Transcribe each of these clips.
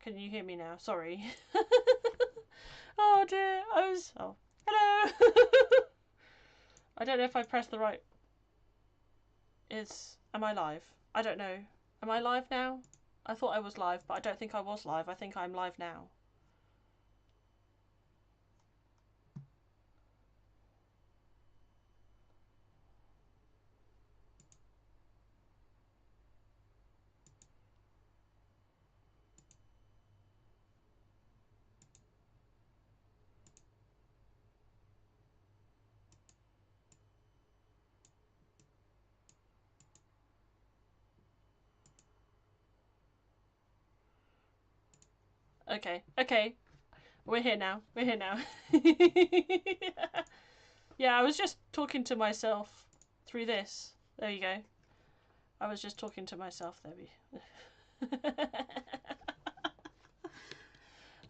Can you hear me now? Sorry. Oh dear. Oh. Hello. I don't know if I pressed the right. Am I live? I don't know. Am I live now? I thought I was live, but I don't think I was live. I think I'm live now. Okay. We're here now. Yeah, I was just talking to myself through this. There you go. I was just talking to myself. There we.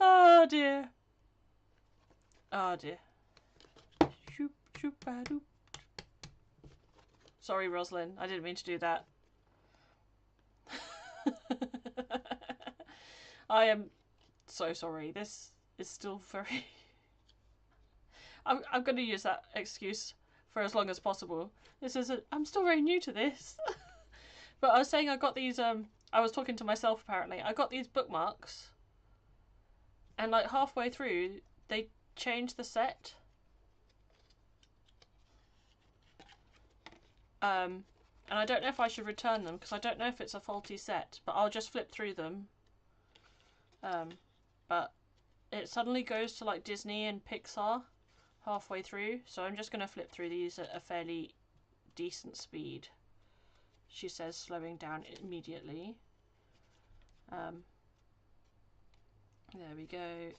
Oh dear. Oh dear. Shoop shoop a doop. Sorry, Rosalind. I didn't mean to do that. I am so sorry. This is still very. I'm going to use that excuse for as long as possible. I'm still very new to this. But I was saying I got these. I was talking to myself apparently. I got these bookmarks, and like halfway through, they changed the set. And I don't know if I should return them because I don't know if it's a faulty set. But I'll just flip through them. But it suddenly goes to like Disney and Pixar halfway through, so I'm just going to flip through these at a fairly decent speed. She says, slowing down immediately. There we go.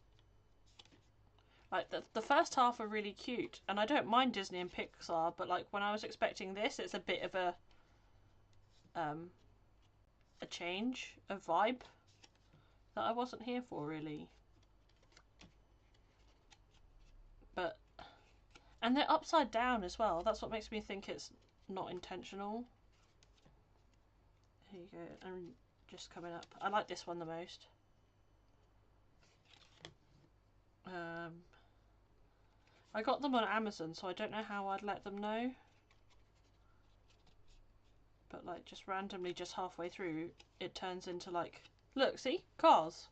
Like the first half are really cute, and I don't mind Disney and Pixar, but like when I was expecting this, it's a bit of a change of vibe that I wasn't here for really. But and they're upside down as well. That's what makes me think it's not intentional. Here you go. I'm just coming up. I like this one the most. I got them on Amazon, so I don't know how I'd let them know. But like just randomly, just halfway through, it turns into like, look, see? Cars.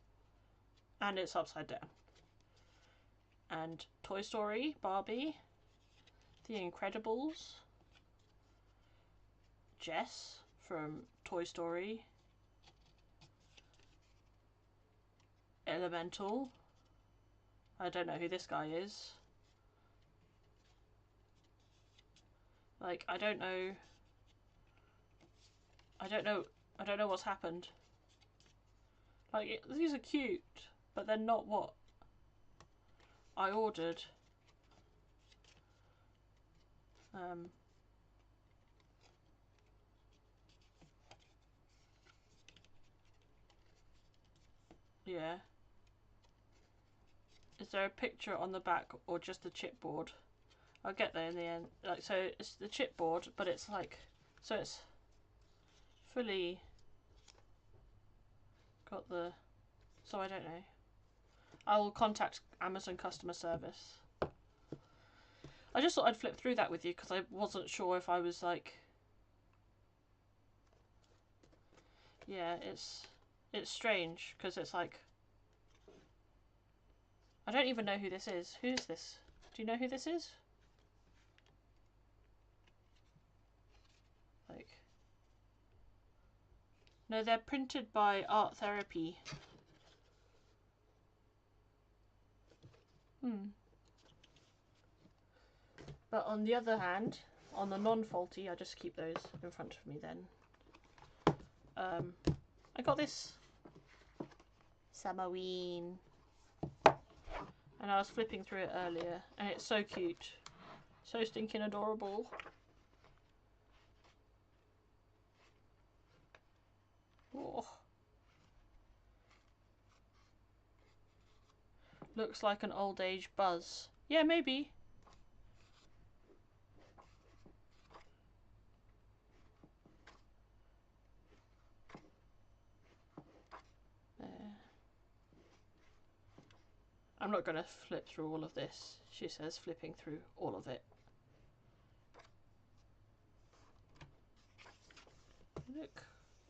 And it's upside down. And Toy Story, Barbie, The Incredibles, Jess from Toy Story, Elemental. I don't know who this guy is. Like, I don't know what's happened. Like, these are cute, but they're not what I ordered. Yeah. Is there a picture on the back or just the chipboard? I'll get there in the end. Like, so it's the chipboard, but it's like, so it's fully got the, so I don't know. I will contact Amazon customer service. I just thought I'd flip through that with you because I wasn't sure if I was like, yeah, it's strange because it's like, I don't even know who this is. Who's this? Do you know who this is? Like, no, they're printed by Art Therapy. But on the other hand, on the non-faulty, I just keep those in front of me then. I got this Samhain, and I was flipping through it earlier, and it's so cute. So stinking adorable. Oh. Looks like an old age Buzz. Yeah, maybe. There. I'm not going to flip through all of this. She says flipping through all of it. Look.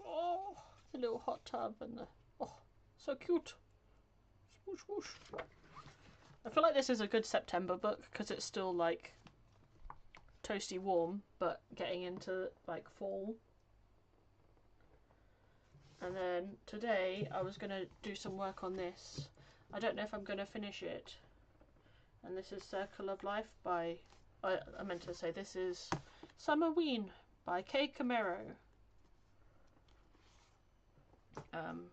Oh, the little hot tub and the... Oh, so cute. Swoosh, swoosh. I feel like this is a good September book because it's still like toasty warm, but getting into like fall. And then today I was going to do some work on this. I don't know if I'm going to finish it. And this is Circle of Life by... I meant to say this is Summerween by Kay Camero. And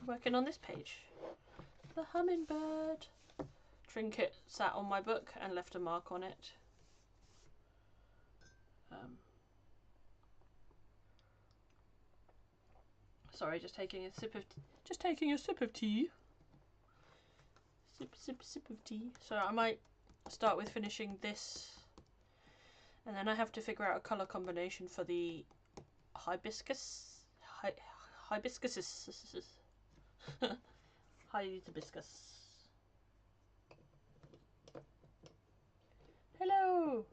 working on this page. The hummingbird. Trinket sat on my book and left a mark on it. Sorry, just taking a sip of tea. Sip of tea. So I might start with finishing this, and then I have to figure out a colour combination for the hibiscus. Hibiscus. Hello.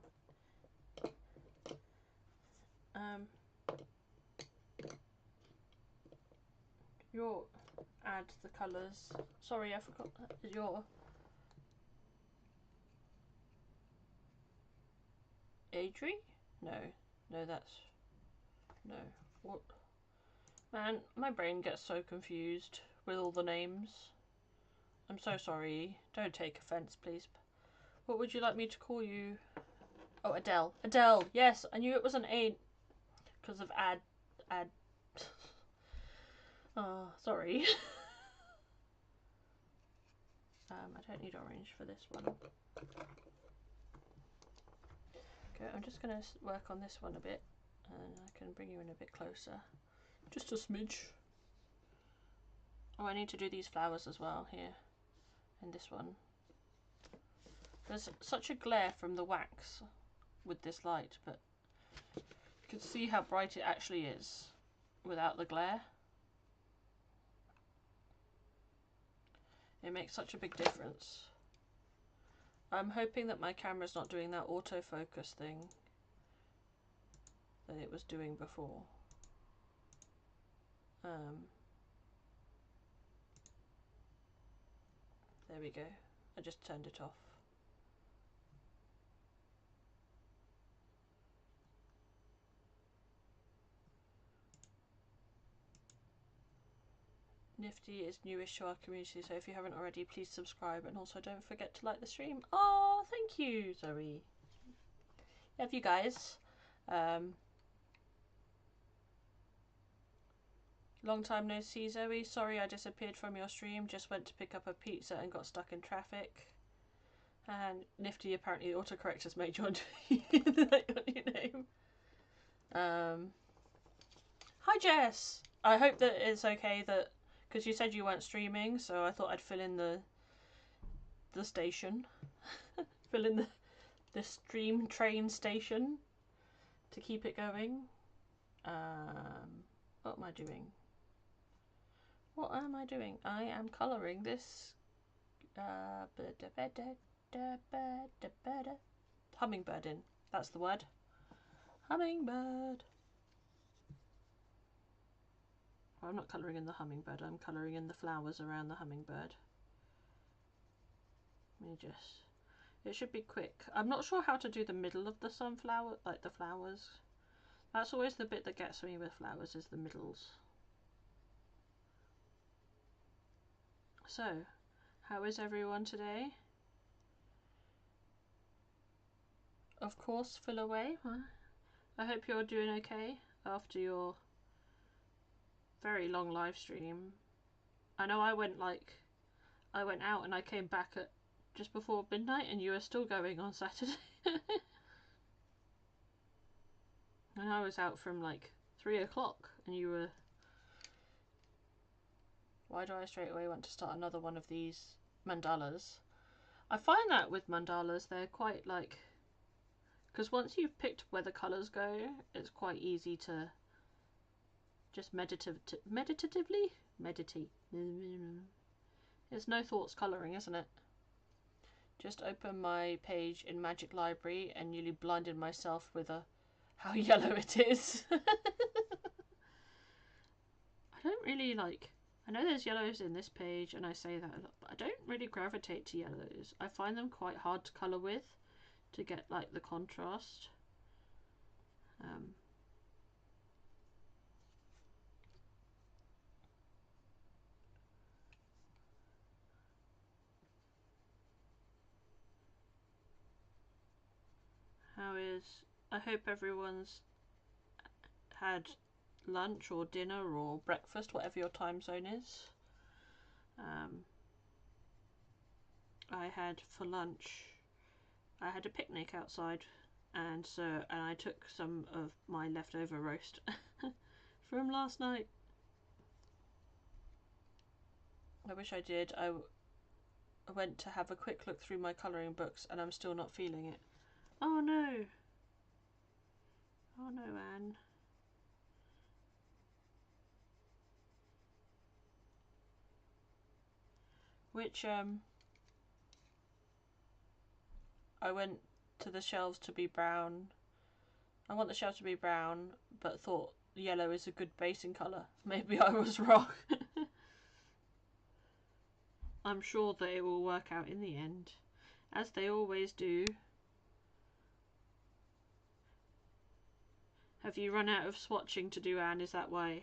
Your add the colours. Sorry, I forgot. Is your Adri? No, that's no. What? Man, my brain gets so confused with all the names. I'm so sorry. Don't take offence, please. What would you like me to call you? Oh, Adele. Adele. Yes, I knew it was an A because of ad. Oh, sorry. I don't need orange for this one. Okay, I'm just going to work on this one a bit, and I can bring you in a bit closer. Just a smidge. Oh, I need to do these flowers as well here, and this one. There's such a glare from the wax with this light, but you can see how bright it actually is without the glare. It makes such a big difference. I'm hoping that my camera's not doing that autofocus thing that it was doing before. There we go. I just turned it off. Nifty is newish to our community, so if you haven't already, please subscribe, and also don't forget to like the stream. Oh, thank you, Zoe. Love you guys. Long time no see, Zoe. Sorry I disappeared from your stream. Just went to pick up a pizza and got stuck in traffic. And Nifty, apparently autocorrect has made you on your name. Hi, Jess. I hope that it's okay that, because you said you weren't streaming, so I thought I'd fill in the station. Fill in the stream train station to keep it going. What am I doing? What am I doing? I am colouring this hummingbird in. That's the word. Hummingbird. I'm not colouring in the hummingbird, I'm colouring in the flowers around the hummingbird. Let me just... It should be quick. I'm not sure how to do the middle of the sunflower, like the flowers. That's always the bit that gets me with flowers, is the middles. So, how is everyone today? Of course, fill away. I hope you're doing okay after your very long live stream. I know I went out and I came back at just before midnight and you were still going on Saturday. And I was out from like 3 o'clock and you were... Why do I straight away want to start another one of these mandalas? I find that with mandalas they're quite like... Because once you've picked where the colours go, it's quite easy to just meditatively meditate. It's no thoughts colouring, isn't it? Just opened my page in Magic Library and nearly blinded myself with how yellow it is. I don't really like... I know there's yellows in this page and I say that a lot, but I don't really gravitate to yellows. I find them quite hard to colour with to get like the contrast. I hope everyone's had lunch or dinner or breakfast, whatever your time zone is. I had for lunch, I had a picnic outside, and I took some of my leftover roast from last night. I wish I did. I went to have a quick look through my colouring books and I'm still not feeling it. Oh no. Oh no, Anne. Which, I went to the shelves to be brown. I want the shelves to be brown, but thought yellow is a good basing colour. Maybe I was wrong. I'm sure they will work out in the end, as they always do. Have you run out of swatching to do, Anne? Is that why?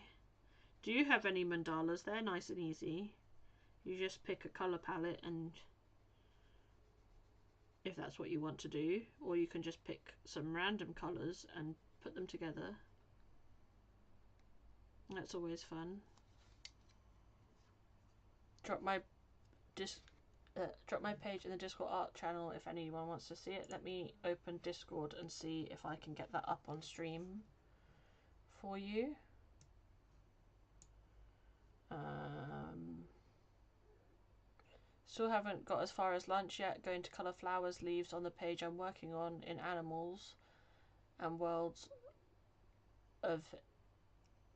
Do you have any mandalas? They're nice and easy. You just pick a colour palette, and if that's what you want to do, or you can just pick some random colours and put them together. That's always fun. Drop my page in the Discord art channel if anyone wants to see it. Let me open Discord and see if I can get that up on stream for you. Still haven't got as far as lunch yet. Going to colour flowers, leaves on the page I'm working on in Animals and Worlds of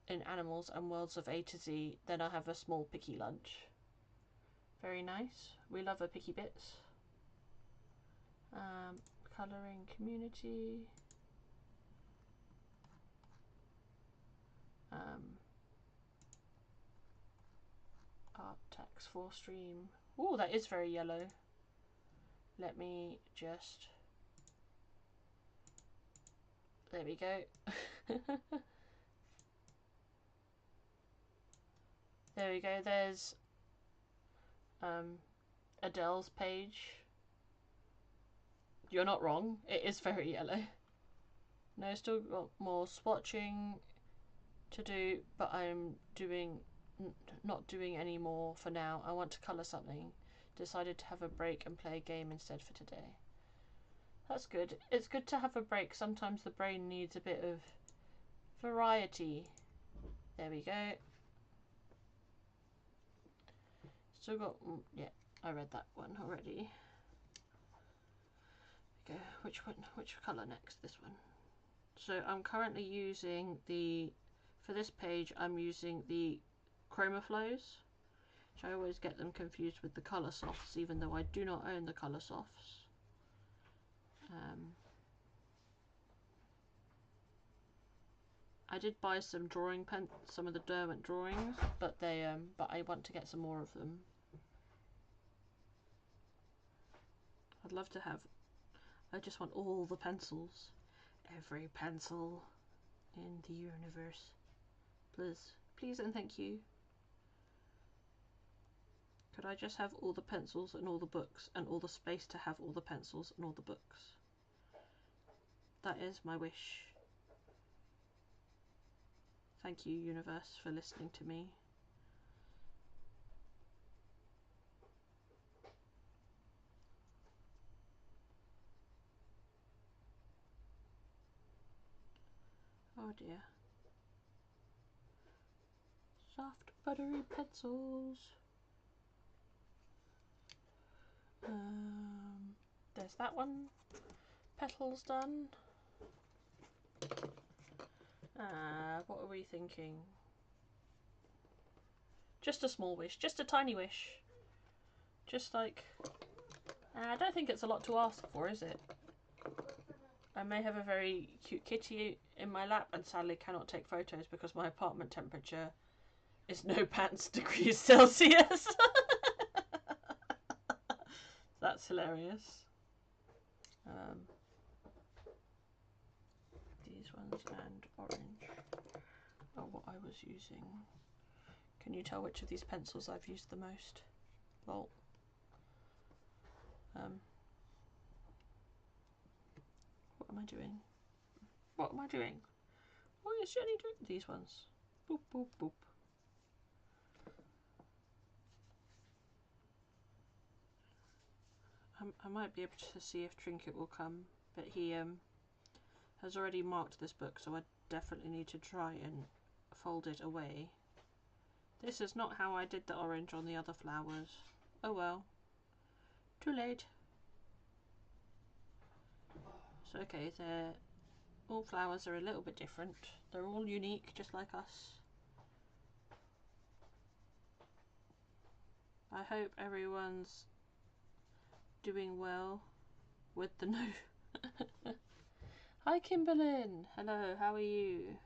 A to Z. Then I'll have a small picky lunch. Very nice. We love our picky bits. Colouring community. Art text for stream. Oh, that is very yellow. Let me just... There we go. There we go. There's Adele's page. You're not wrong. It is very yellow. No, still got more swatching to do, but I'm not doing any more for now. I want to colour something. Decided to have a break and play a game instead for today. That's good. It's good to have a break. Sometimes the brain needs a bit of variety. There we go. Still got... yeah, I read that one already. Go. Which one? Which colour next? This one. So I'm currently using the... For this page, I'm using the Chroma Flows, which I always get them confused with the Colour Softs, even though I do not own the Colour Softs. I did buy some drawing some of the Derwent drawings, but I want to get some more of them. I'd love to have. I just want all the pencils, every pencil in the universe. Please, please and thank you. Could I just have all the pencils and all the books and all the space to have all the pencils and all the books? That is my wish. Thank you, universe, for listening to me. Oh dear. Soft, buttery pencils. There's that one. Petals done. What are we thinking? Just a small wish, just a tiny wish. Just like, I don't think it's a lot to ask for, is it? I may have a very cute kitty in my lap and sadly cannot take photos because my apartment temperature is no pants degrees Celsius. That's hilarious. These ones and orange are what I was using. Can you tell which of these pencils I've used the most? Lol. What am I doing? What am I doing? What is Jenny doing? These ones. Boop, boop, boop. I might be able to see if Trinket will come, but he has already marked this book, so I definitely need to try and fold it away. This is not how I did the orange on the other flowers. Oh well. Too late. So okay, all flowers are a little bit different. They're all unique, just like us. I hope everyone's doing well with the no. Hi Kimberlyn! Hello, how are you?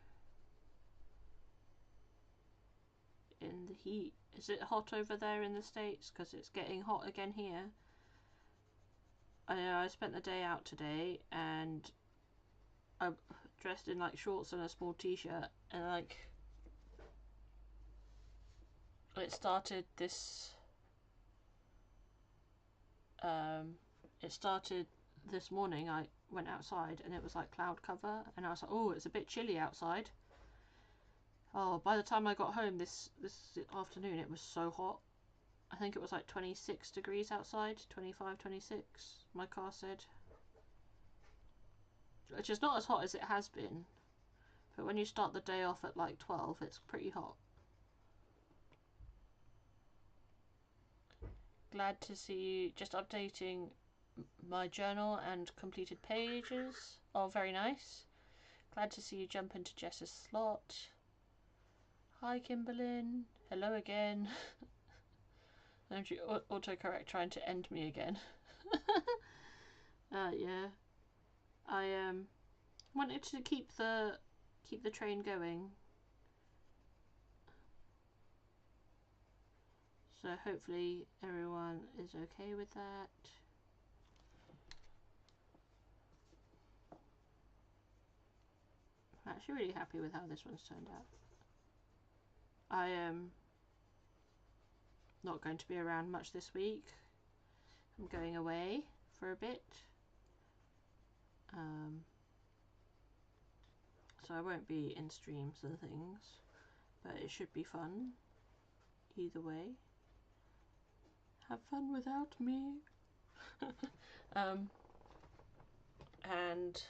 In the heat. Is it hot over there in the States? Because it's getting hot again here. I know I spent the day out today and I'm dressed in like shorts and a small t-shirt and like it started this this morning. I went outside and it was like cloud cover and I was like, oh, it's a bit chilly outside. Oh, by the time I got home this afternoon it was so hot. I think it was like 26 degrees outside, 25, 26, my car said. Which is not as hot as it has been, but when you start the day off at like 12 it's pretty hot. Glad to see you. Just updating my journal and completed pages. Oh, very nice. Glad to see you jump into Jess's slot. Hi Kimberlyn. Hello again. Don't you autocorrect trying to end me again. Yeah. I wanted to keep the train going. So hopefully everyone is okay with that. I'm actually really happy with how this one's turned out. I am not going to be around much this week. I'm going away for a bit. So I won't be in streams and things, but it should be fun either way. Have fun without me. And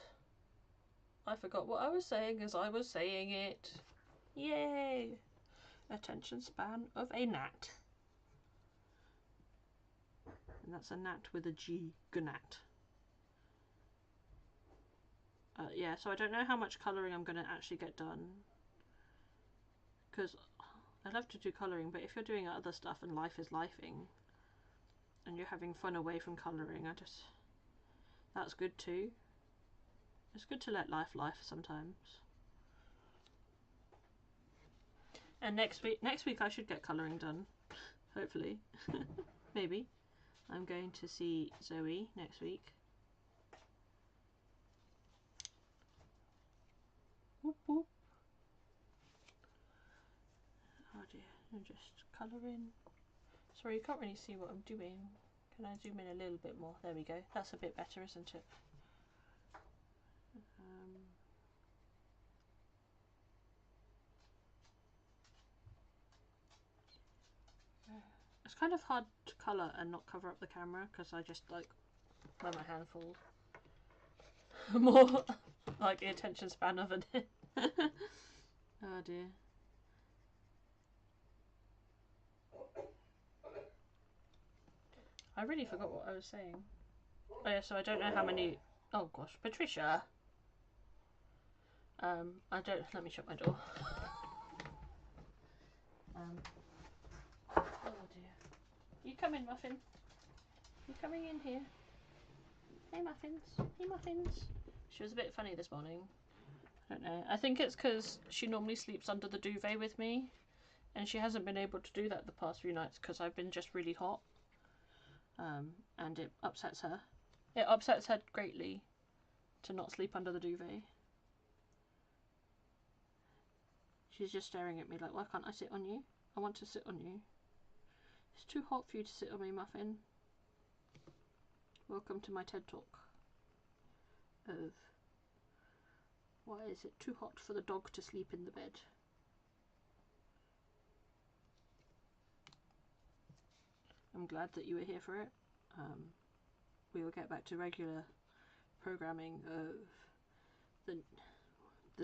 I forgot what I was saying as I was saying it. Yay! Attention span of a gnat. And that's a gnat with a G. Gnat. Yeah, so I don't know how much colouring I'm going to actually get done. Because I love to do colouring, but if you're doing other stuff and life is lifing, and you're having fun away from colouring, that's good too. It's good to let life sometimes. And next week I should get colouring done, hopefully. Maybe. I'm going to see Zoe next week. Whoop whoop. Oh dear, I'm just colouring. Sorry, you can't really see what I'm doing. Can I zoom in a little bit more? There we go. That's a bit better, isn't it? It's kind of hard to colour and not cover up the camera because I just like wear my hand full. More like the attention span of it. Oh dear. I really forgot what I was saying. Oh yeah, so I don't know how many. Oh gosh, Patricia. I don't. Let me shut my door. You come in, Muffin. You coming in here? Hey, Muffins. Hey, Muffins. She was a bit funny this morning. I don't know. I think it's because she normally sleeps under the duvet with me, and she hasn't been able to do that the past few nights because I've been just really hot. And it upsets her. It upsets her greatly to not sleep under the duvet. She's just staring at me like, why can't I sit on you? I want to sit on you. It's too hot for you to sit on me, Muffin. Welcome to my TED Talk of why is it too hot for the dog to sleep in the bed. I'm glad that you were here for it. We will get back to regular programming of the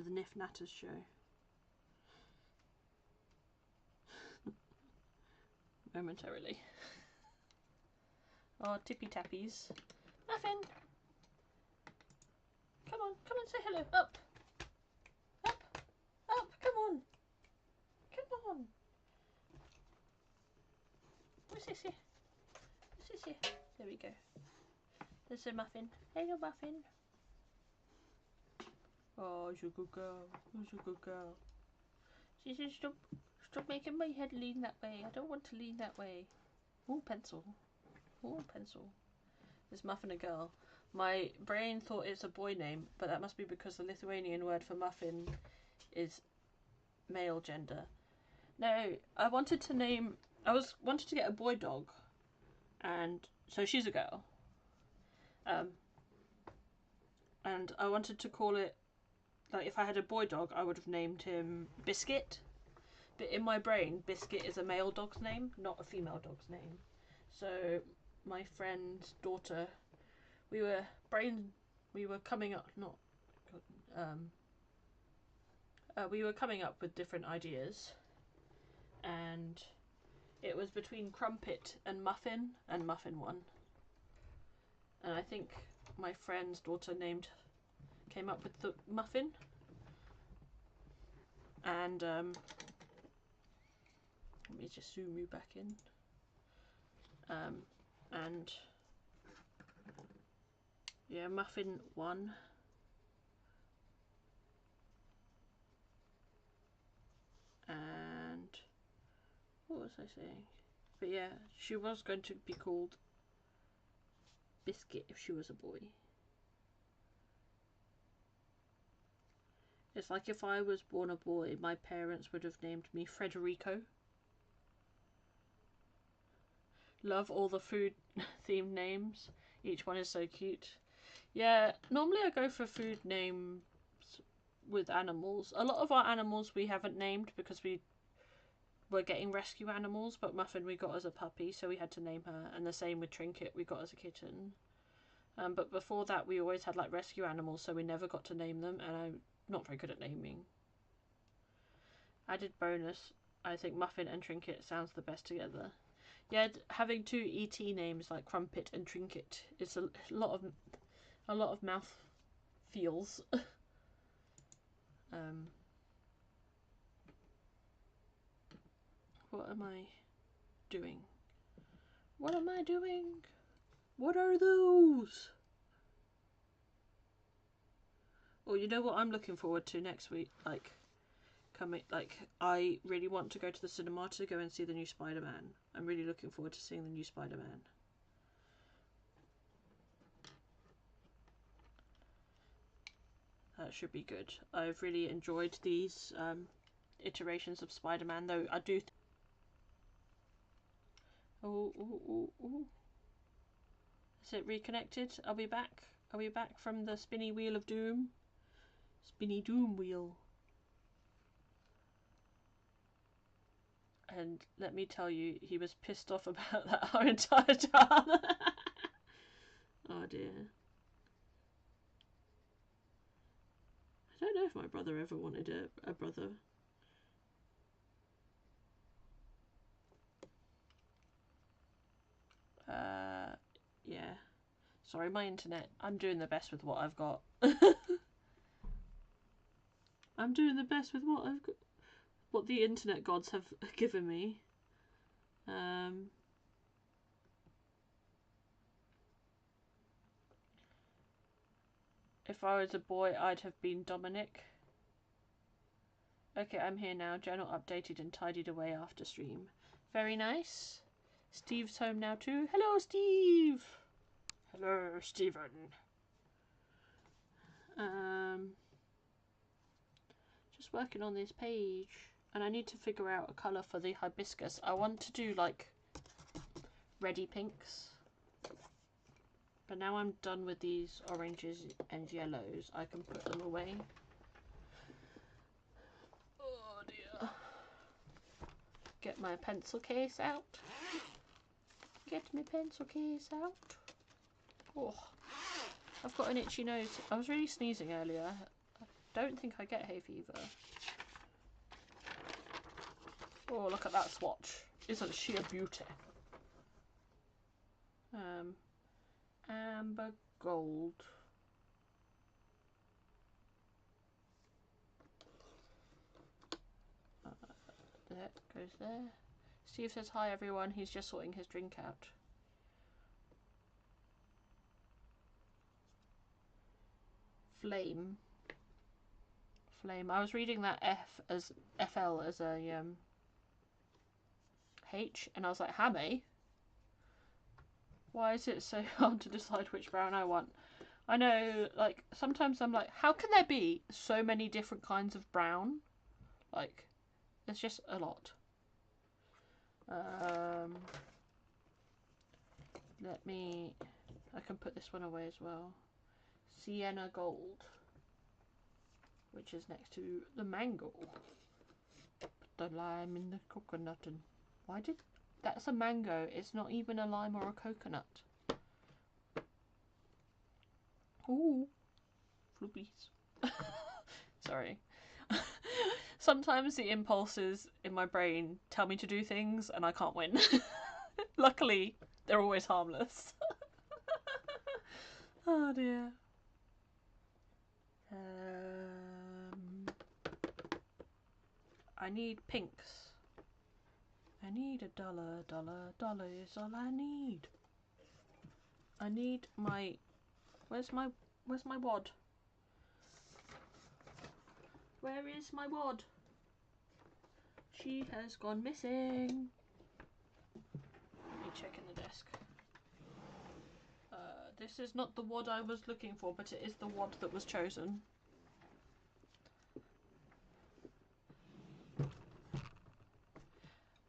Niff Natters show. Momentarily. Oh, tippy tappies. Muffin! Come on, come and say hello. Up! Up! Up! Come on! Come on! What's this here? What's this here? There we go. There's a Muffin. Hello, Muffin. Oh, she's a good girl. She's a good girl. She says, stop making my head lean that way. I don't want to lean that way. Ooh, pencil. Ooh, pencil. Is Muffin a girl? My brain thought it's a boy name, but that must be because the Lithuanian word for muffin is male gender. No, I wanted to get a boy dog, and so she's a girl. And I wanted to call it, like, if I had a boy dog, I would have named him Biscuit. But in my brain, Biscuit is a male dog's name, not a female dog's name. So my friend's daughter, we were coming up with different ideas, and it was between Crumpet and Muffin won. And I think my friend's daughter came up with the Muffin, and let me just zoom you back in. And yeah, Muffin won. And what was I saying? But yeah, she was going to be called Biscuit if she was a boy. It's like if I was born a boy, my parents would have named me Frederico. Love all the food themed names. Each one is so cute. Yeah, normally I go for food names with animals. A lot of our animals we haven't named because we were getting rescue animals, but Muffin we got as a puppy, so we had to name her, and the same with Trinket, we got as a kitten. But before that we always had like rescue animals, so we never got to name them, and I'm not very good at naming. Added bonus, I think Muffin and Trinket sounds the best together. Yeah, having two ET names like Crumpet and Trinket is a lot of mouth feels. What am I doing? What am I doing? What are those? Oh, you know what I'm looking forward to next week? I really want to go to the cinema to go and see the new Spider-Man. I'm really looking forward to seeing the new Spider-Man. That should be good. I've really enjoyed these iterations of Spider-Man, though I do... Oh. Is it reconnected? Are we back? Are we back from the spinny wheel of doom? Spinny doom wheel. And let me tell you, he was pissed off about that our entire time. Oh dear. I don't know if my brother ever wanted a brother. Yeah. Sorry, my internet. I'm doing the best with what I've got. I'm doing the best with what I've got. What the internet gods have given me. If I was a boy, I'd have been Dominic. Okay, I'm here now. Journal updated and tidied away after stream. Very nice. Steve's home now too. Hello, Steve. Hello, Stephen. Just working on this page, and I need to figure out a colour for the hibiscus. I want to do like reddy pinks, but now I'm done with these oranges and yellows. I can put them away. Oh dear. Get my pencil case out. Get my pencil case out. Oh, I've got an itchy nose. I was really sneezing earlier. I don't think I get hay fever. Oh, look at that swatch. Isn't she a beauty? Amber gold. That goes there. Steve says hi everyone, he's just sorting his drink out. Flame. Flame. I was reading that F as FL as a H, and I was like, Hammy? Why is it so hard to decide which brown I want? I know, like, sometimes I'm like, how can there be so many different kinds of brown? Like, it's just a lot. I can put this one away as well. Sienna Gold, which is next to the mango. Put the lime in the coconut, and why did that's a mango? It's not even a lime or a coconut. Ooh, floopies. Sorry. Sometimes the impulses in my brain tell me to do things and I can't win. Luckily, they're always harmless. Oh dear. I need pinks. I need $1. $1 is all I need. I need my... Where's my wad? Where is my wad? She has gone missing. Let me check in the desk. This is not the wad I was looking for, but it is the wad that was chosen.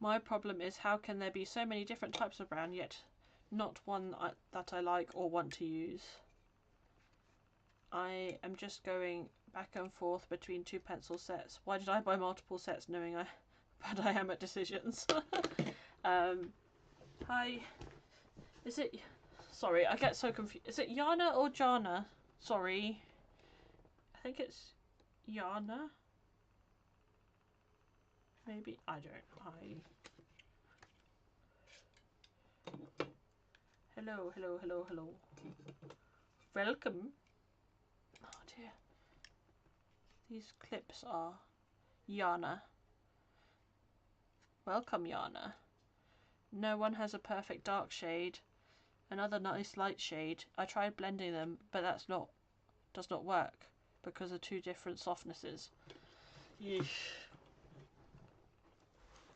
My problem is, how can there be so many different types of brown, yet not one that I like or want to use? I am just going back and forth between two pencil sets. Why did I buy multiple sets knowing how bad I am at decisions? Hi. Is it... Sorry, I get so confused. Is it Yana or Jana? Sorry. I think it's Yana. Maybe. I don't. Hello, hello, hello, hello. Welcome. Oh dear. These clips are Yana. Welcome, Yana. No one has a perfect dark shade. Another nice light shade. I tried blending them, but does not work because of two different softnesses. Yeesh.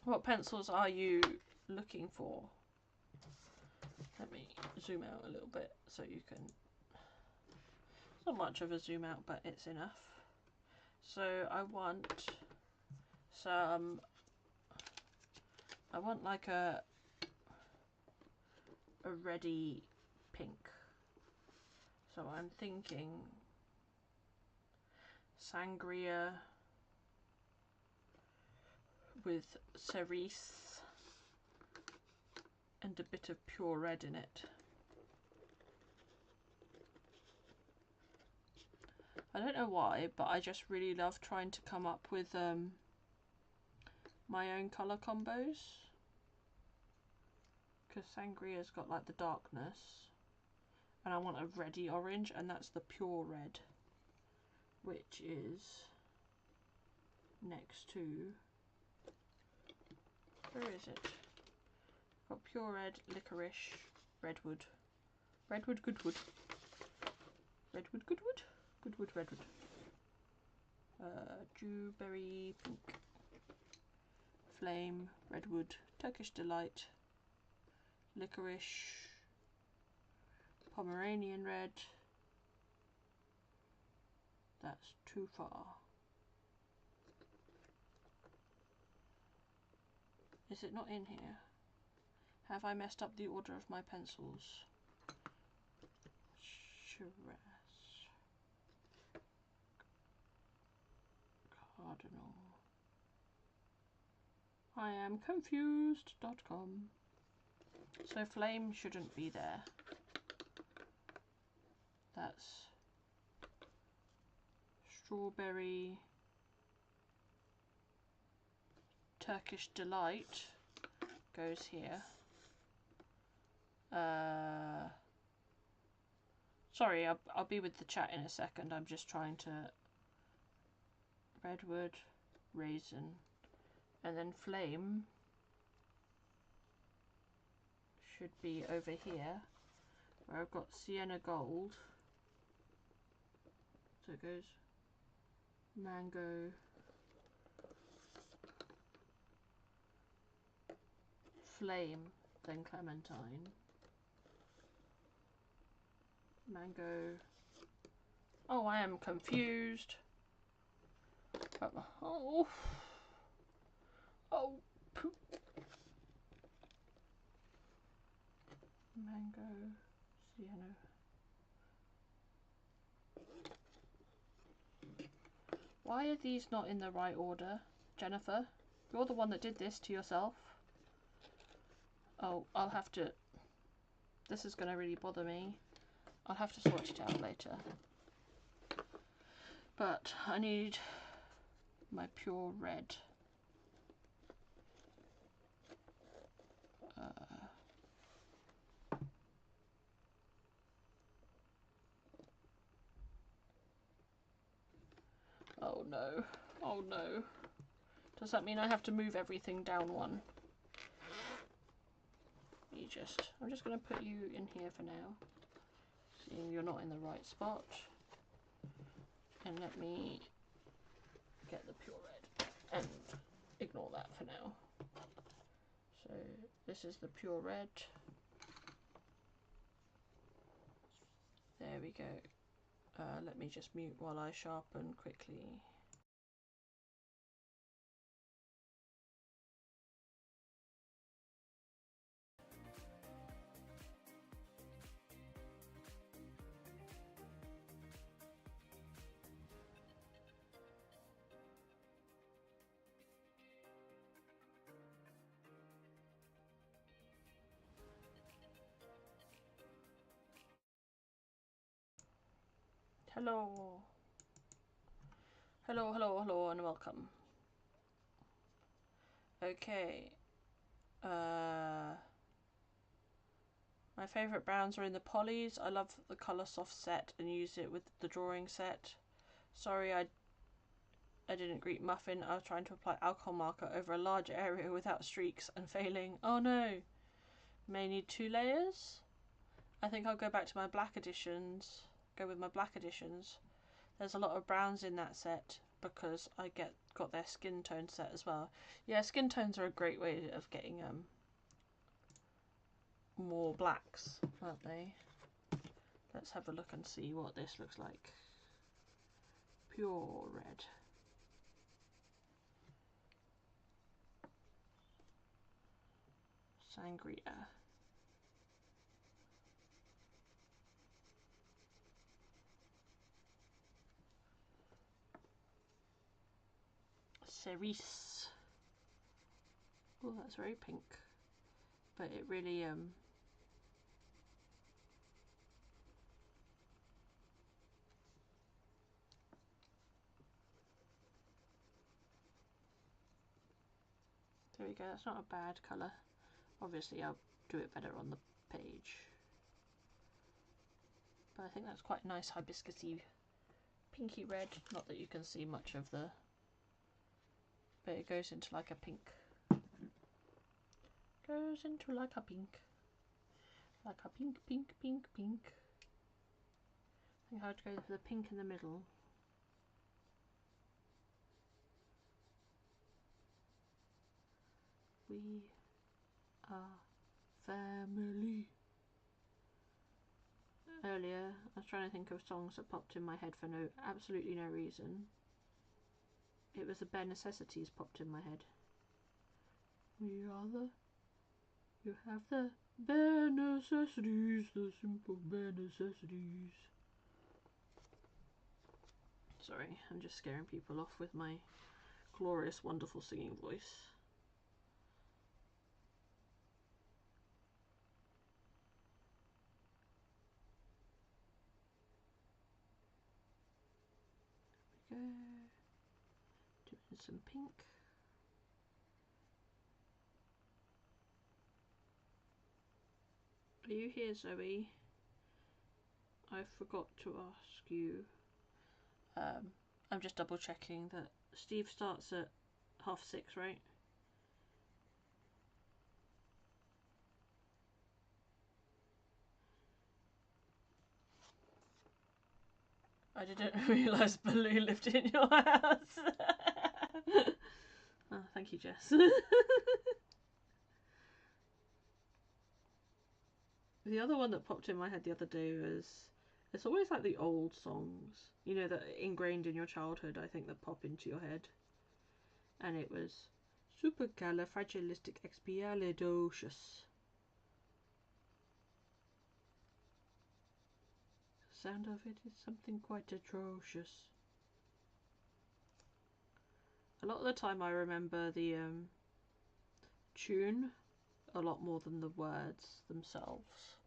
What pencils are you looking for? Let me zoom out a little bit so you can... It's not much of a zoom out, but it's enough. So I want some... I want like a reddy pink. So I'm thinking sangria with cerise and a bit of pure red in it. I don't know why, but I just really love trying to come up with my own colour combos. Because sangria's got like the darkness, and I want a reddy orange, and that's the pure red, which is next to... Where is it? Got pure red, licorice, redwood. Redwood, goodwood. Redwood, goodwood? Goodwood, redwood. Dewberry, pink. Flame, redwood. Turkish delight. Licorice. Pomeranian red. That's too far. Is it not in here? Have I messed up the order of my pencils? Shiraz. Cardinal. I am confused.com. So flame shouldn't be there. That's strawberry. Turkish delight goes here. Sorry, I'll be with the chat in a second. I'm just trying to redwood, raisin, and then flame should be over here where I've got sienna gold. So it goes mango, flame, then clementine, mango. Oh, I am confused. Oh, poop. Mango, sienna. Why are these not in the right order, Jennifer? You're the one that did this to yourself. Oh, I'll have to... This is going to really bother me. I'll have to sort it out later. But I need my pure red. Oh no. Oh no. Does that mean I have to move everything down one? I'm just going to put you in here for now. Seeing you're not in the right spot. And let me get the pure red and ignore that for now. So this is the pure red. There we go. Let me just mute while I sharpen quickly. Hello. Hello, hello, hello, and welcome. Okay. My favourite browns are in the polys. I love the Coloursoft set and use it with the drawing set. Sorry, I didn't greet Muffin. I was trying to apply alcohol marker over a large area without streaks and failing. Oh no. May need 2 layers. I think I'll go back to my black editions. Go with my black editions. There's a lot of browns in that set because I got their skin tone set as well. Yeah, skin tones are a great way of getting more blacks, aren't they? Let's have a look and see what this looks like. Pure red. Sangria. Cerise. Oh, that's very pink. But it really there we go, that's not a bad colour. Obviously I'll do it better on the page. But I think that's quite a nice hibiscusy pinky red. Not that you can see much of the... But it goes into like a pink. Goes into like a pink. Like a pink, pink, pink, pink. think I'd go for the pink in the middle. We are family. Earlier, I was trying to think of songs that popped in my head for absolutely no reason. It was the bare necessities popped in my head. We are the... You have the bare necessities, the simple bare necessities. Sorry, I'm just scaring people off with my glorious, wonderful singing voice. There we go. Doing some pink. Are you here, Zoe? I forgot to ask you. I'm just double checking that Steve starts at 6:30, right? I didn't realise Baloo lived in your house. Oh, thank you, Jess. The other one that popped in my head the other day was, it's always like the old songs, you know, that are ingrained in your childhood, I think, that pop into your head. And it was supercalifragilisticexpialidocious. The sound of it is something quite atrocious. A lot of the time I remember the tune a lot more than the words themselves.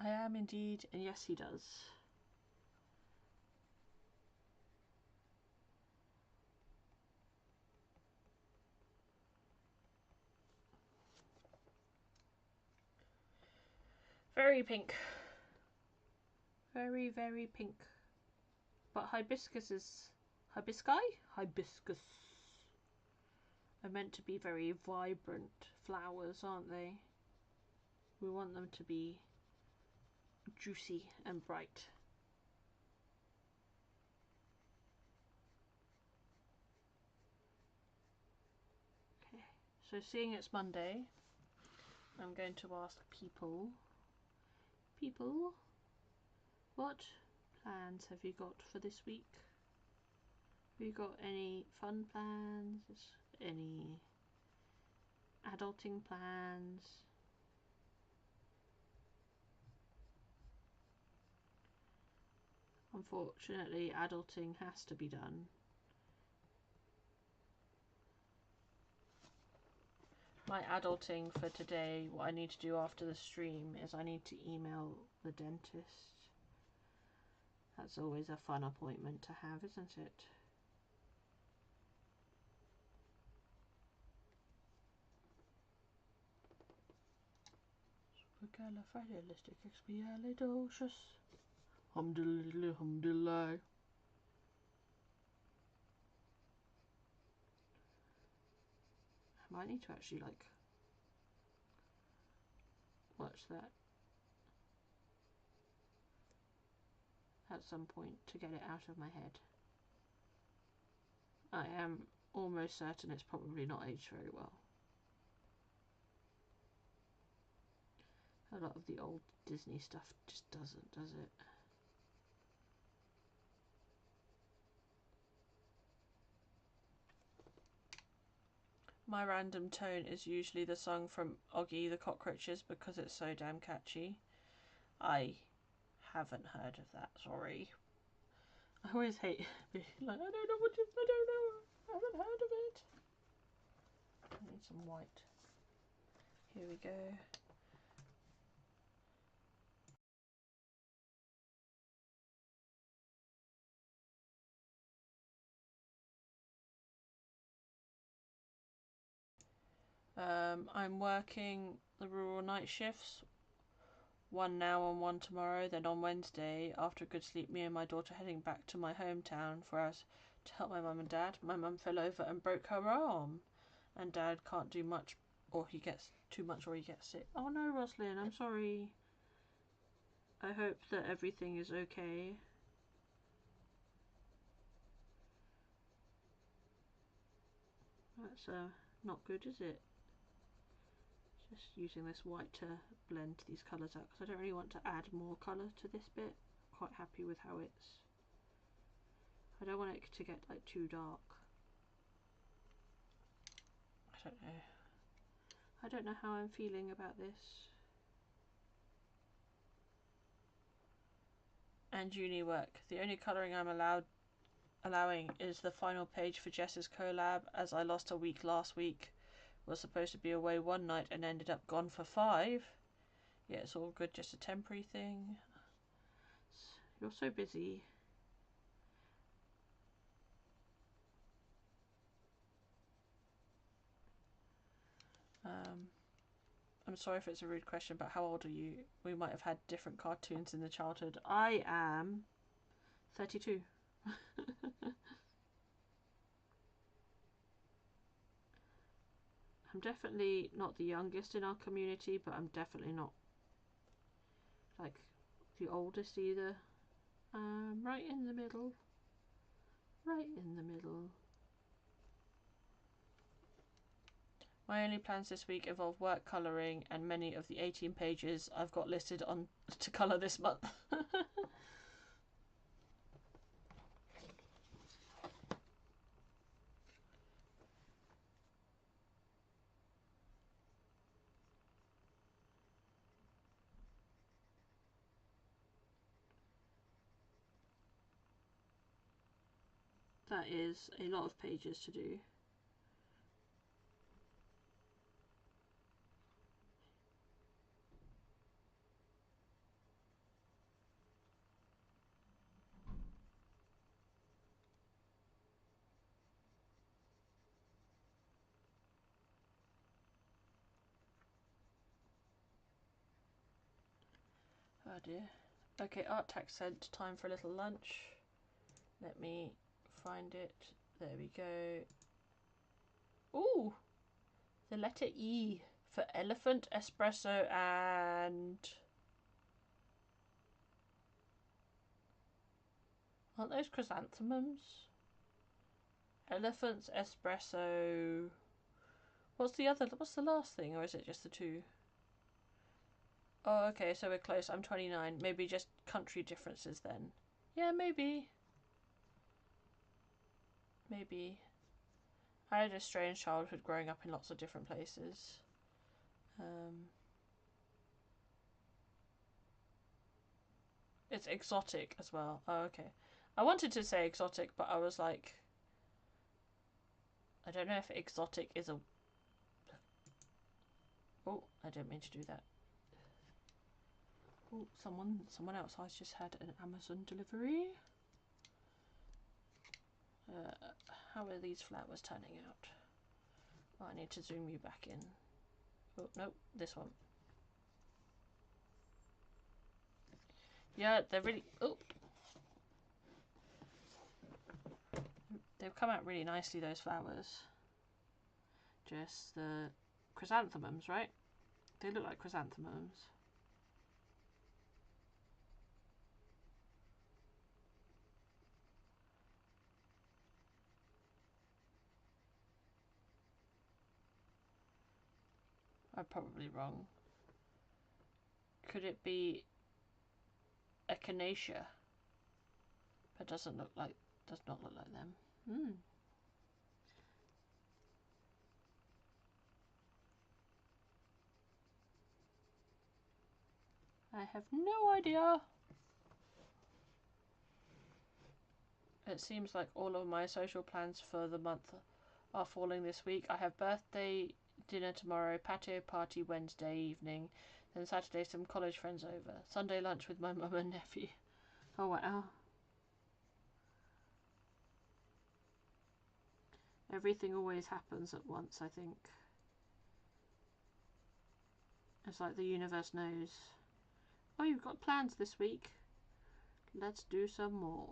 I am indeed, and yes he does. Very pink. Very, very pink. But hibiscus is... Hibiscus are meant to be very vibrant flowers, aren't they? We want them to be juicy and bright. Okay, so seeing it's Monday, I'm going to ask people, what plans have you got for this week? Have you got any fun plans? Any adulting plans? Unfortunately, adulting has to be done. My adulting for today, what I need to do after the stream is I need to email the dentist. That's always a fun appointment to have, isn't it? Supercalifragilisticexpialidocious. Humdiddly. I might need to actually like watch that at some point to get it out of my head. I am almost certain it's probably not aged very well. A lot of the old Disney stuff just doesn't, does it? My random tone is usually the song from Oggy the Cockroaches because it's so damn catchy. I haven't heard of that, sorry. I always hate being like, I don't know what you, I don't know, I haven't heard of it. I need some white. Here we go. I'm working the rural night shifts. One now and one tomorrow. Then on Wednesday, after a good sleep, me and my daughter heading back to my hometown for us to help my mum and dad. My mum fell over and broke her arm. And dad can't do much, or he gets too much, or he gets sick. Oh no, Roslyn, I'm sorry. I hope that everything is okay. That's not good, is it? Just using this white to blend these colours out because I don't really want to add more colour to this bit. I'm quite happy with how it's... I don't want it to get like too dark. I don't know. I don't know how I'm feeling about this. And uni work. The only colouring I'm allowing is the final page for Jess's collab, as I lost a week last week. Was supposed to be away one night and ended up gone for 5. Yeah, it's all good, just a temporary thing. You're so busy. I'm sorry if it's a rude question, but how old are you? We might have had different cartoons in the childhood. I am 32. I'm definitely not the youngest in our community, but I'm definitely not like the oldest either. Right in the middle. Right in the middle. My only plans this week involve work colouring and many of the 18 pages I've got listed on to colour this month. That is a lot of pages to do. Oh dear. Okay, art tax sent. Time for a little lunch. Let me find it. There we go. Ooh! The letter E for elephant, espresso, and... Aren't those chrysanthemums? Elephants, espresso... What's the other? What's the last thing? Or is it just the 2? Oh, okay, so we're close. I'm 29. Maybe just country differences then. Yeah, maybe. Maybe. I had a strange childhood growing up in lots of different places. It's exotic as well. Oh, okay. I wanted to say exotic, but I was like... I don't know if exotic is a... Oh, I didn't mean to do that. Oh, someone else has just had an Amazon delivery. How are these flowers turning out? Oh, I need to zoom you back in. Oh, nope, this one. Yeah, they're really... Oh! They've come out really nicely, those flowers. Just the chrysanthemums, right? They look like chrysanthemums. I'm probably wrong. Could it be echinacea? But does not look like them. Hmm. I have no idea. It seems like all of my social plans for the month are falling this week. I have birthday dinner tomorrow, patio party Wednesday evening, then Saturday some college friends over. Sunday lunch with my mum and nephew. Oh wow. Everything always happens at once, I think. It's like the universe knows. Oh, you've got plans this week. Let's do some more.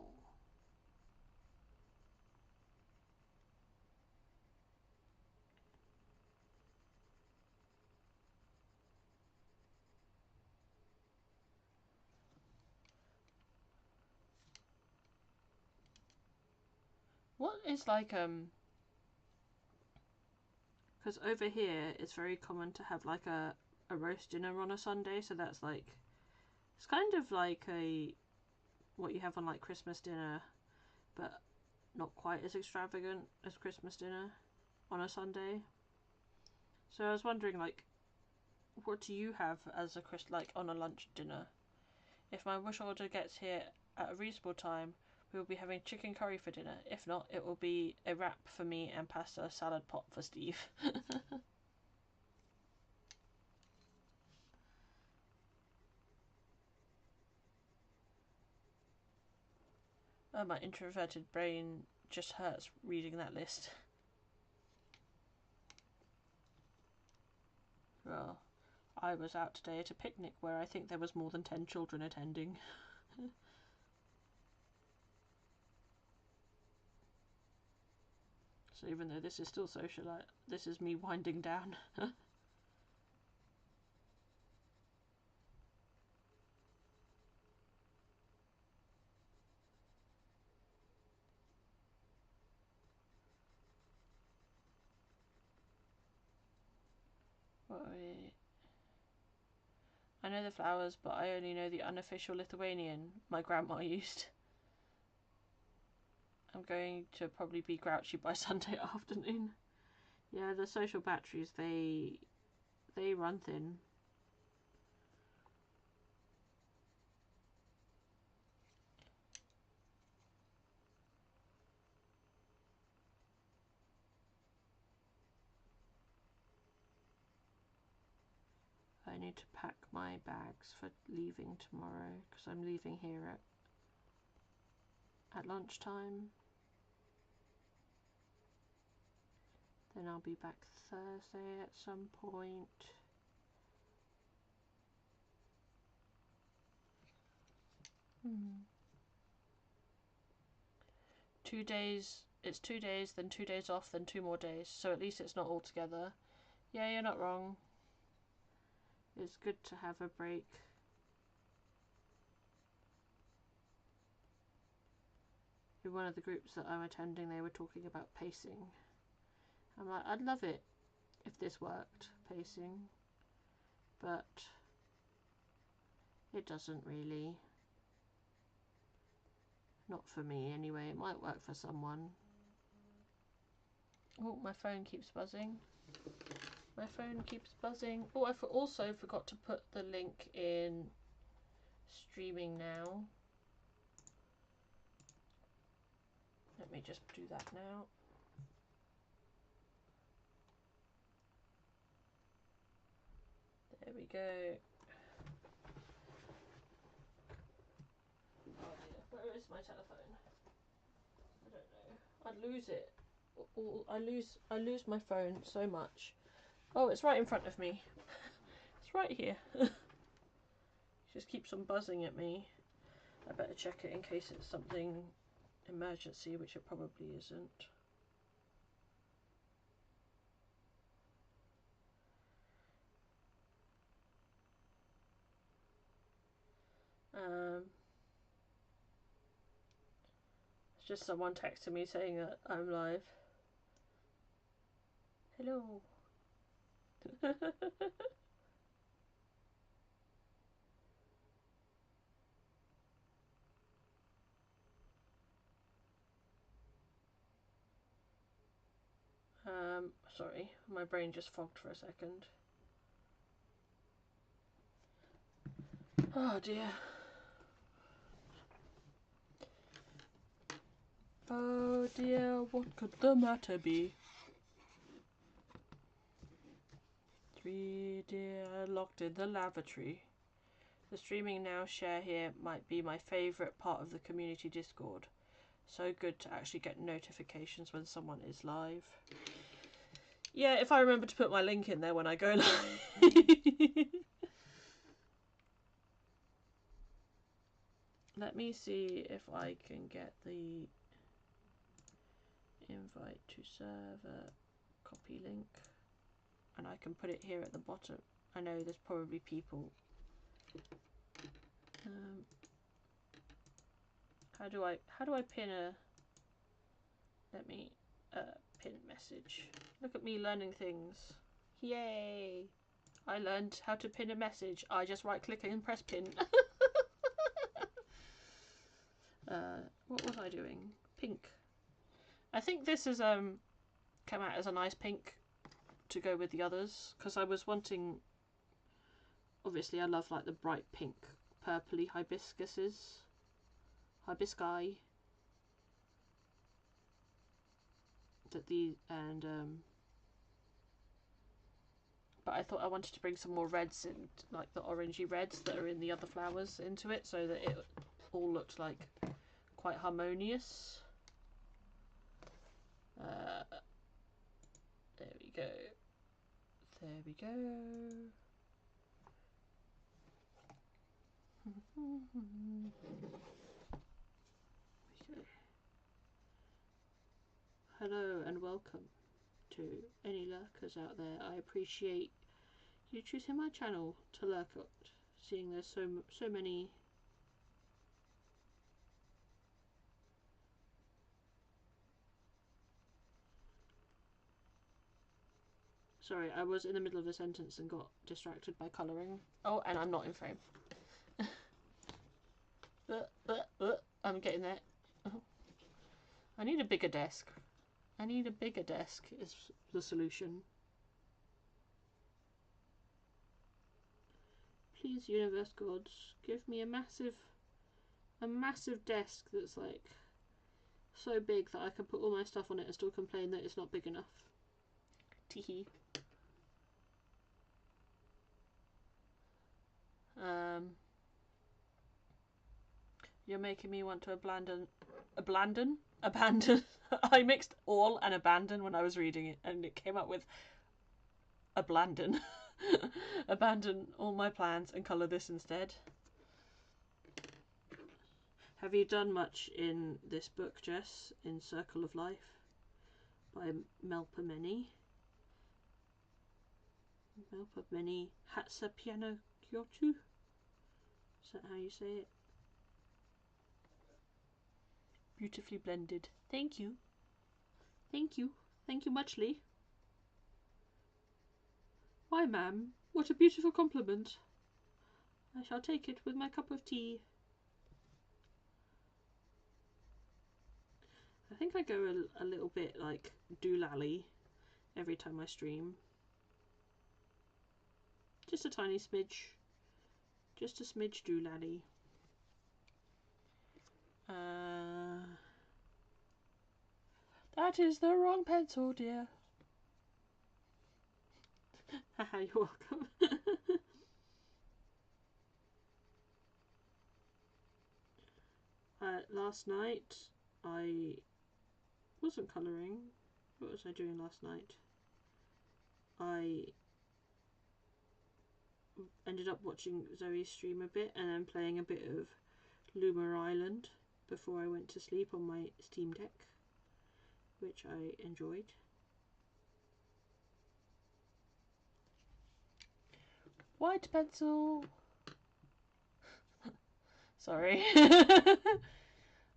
What is like because over here it's very common to have like a roast dinner on a Sunday, so that's like, it's kind of like a what you have on like Christmas dinner, but not quite as extravagant as Christmas dinner on a Sunday. So I was wondering, like, what do you have as a like on a lunch dinner? If my wish order gets here at a reasonable time, we will be having chicken curry for dinner. If not, it will be a wrap for me and pasta salad pot for Steve. Oh, my introverted brain just hurts reading that list. Well, I was out today at a picnic where I think there was more than 10 children attending. So even though this is still socialite, this is me winding down. Wait. I know the flowers, but I only know the unofficial Lithuanian my grandma used. I'm going to probably be grouchy by Sunday afternoon. Yeah, the social batteries, they run thin. I need to pack my bags for leaving tomorrow because I'm leaving here at lunchtime. Then I'll be back Thursday at some point. Hmm. 2 days, it's 2 days, then 2 days off, then 2 more days. So at least it's not all together. Yeah, you're not wrong. It's good to have a break. In one of the groups that I'm attending, they were talking about pacing. I'm like, I'd love it if this worked, pacing. But it doesn't really. Not for me anyway. It might work for someone. Oh, my phone keeps buzzing. My phone keeps buzzing. Oh, I also forgot to put the link in streaming now. Let me just do that now. There we go. Oh dear, where is my telephone? I don't know. I'd lose it. I lose my phone so much. Oh, it's right in front of me. It's right here. It just keeps on buzzing at me. I better check it in case it's something emergency, which it probably isn't. It's just someone texting me saying that I'm live. Hello. Sorry, my brain just fogged for a second. Oh dear. Oh dear, what could the matter be? 3 dear locked in the lavatory. The streaming now share here might be my favourite part of the community Discord. So good to actually get notifications when someone is live. Yeah, if I remember to put my link in there when I go live. Let me see if I can get the invite to server copy link, and I can put it here at the bottom. I know there's probably people. How do I pin a? Let me pin message. Look at me learning things. Yay! I learned how to pin a message. I just right click and press pin. What was I doing? Pink. I think this has come out as a nice pink to go with the others, because I was wanting, obviously I love like the bright pink purpley hibiscus, that the and but I thought I wanted to bring some more reds in, like the orangey reds that are in the other flowers, into it, so that it all looked like quite harmonious. There we go. There we go. Okay. Hello and welcome to any lurkers out there. I appreciate you choosing my channel to lurk at, seeing there's so many. Sorry, I was in the middle of a sentence and got distracted by colouring. Oh, and I'm not in frame. I'm getting there. I need a bigger desk. I need a bigger desk is the solution. Please, universe gods, give me a massive desk that's like so big that I can put all my stuff on it and still complain that it's not big enough. Teehee. You're making me want to abandon. I mixed all and abandon when I was reading it, and it came up with abandon. Abandon all my plans and colour this instead. Have you done much in this book, Jess? In Circle of Life by Melpomene. Melpomene Hatsapianokyotu? Is that how you say it? Beautifully blended. Thank you. Thank you. Thank you muchly. Why, ma'am, what a beautiful compliment. I shall take it with my cup of tea. I think I go a little bit like doolally every time I stream. Just a tiny smidge. Just a smidge doolally. That is the wrong pencil, dear. Haha, you're welcome. Last night I wasn't colouring. What was I doing last night? I ended up watching Zoe's stream a bit and then playing a bit of Luma Island before I went to sleep on my Steam Deck, which I enjoyed. White pencil. Sorry.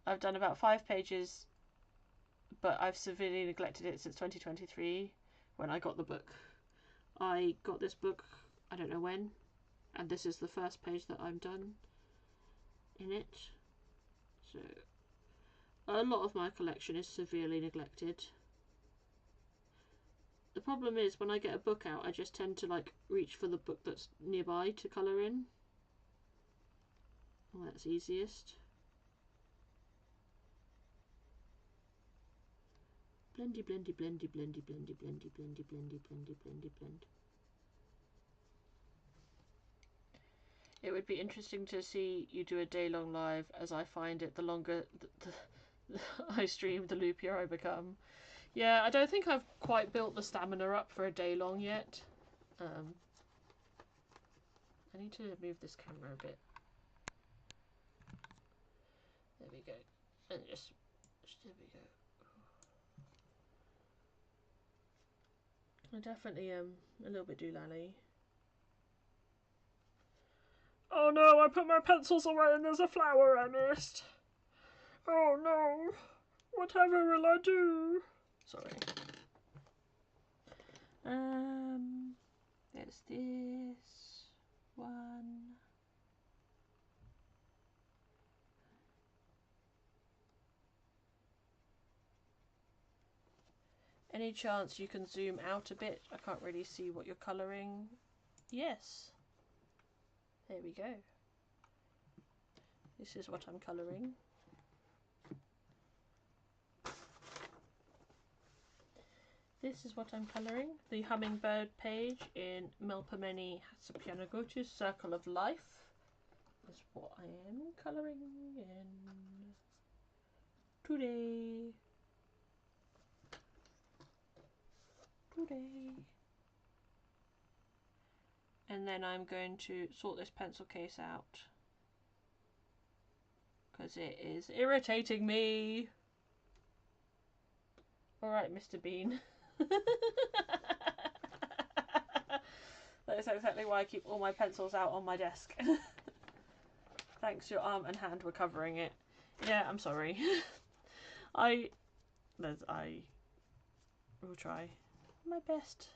I've done about 5 pages, but I've severely neglected it since 2023 when I got the book. I got this book, I don't know when, and this is the first page that I'm done in it. So a lot of my collection is severely neglected. The problem is when I get a book out, I just tend to like reach for the book that's nearby to colour in. Well, that's easiest. Blendy, blendy, blendy, blendy, blendy, blendy, blendy, blendy, blendy, blendy, blend. It would be interesting to see you do a day-long live, as I find it the longer I stream, the loopier I become. Yeah, I don't think I've quite built the stamina up for a day-long yet. I need to move this camera a bit. There we go. And just there we go. I definitely am a little bit doolally. Oh no, I put my pencils away and there's a flower I missed. Oh no. Whatever will I do? Sorry. There's this one. Any chance you can zoom out a bit? I can't really see what you're colouring. Yes. There we go. This is what I'm colouring. This is what I'm colouring. The hummingbird page in Melpomene Hatzopianagotus Circle of Life is what I am colouring in today. And then I'm going to sort this pencil case out because it is irritating me. Alright, Mr. Bean. That is exactly why I keep all my pencils out on my desk. Thanks, your arm and hand were covering it. Yeah, I'm sorry. I will try my best.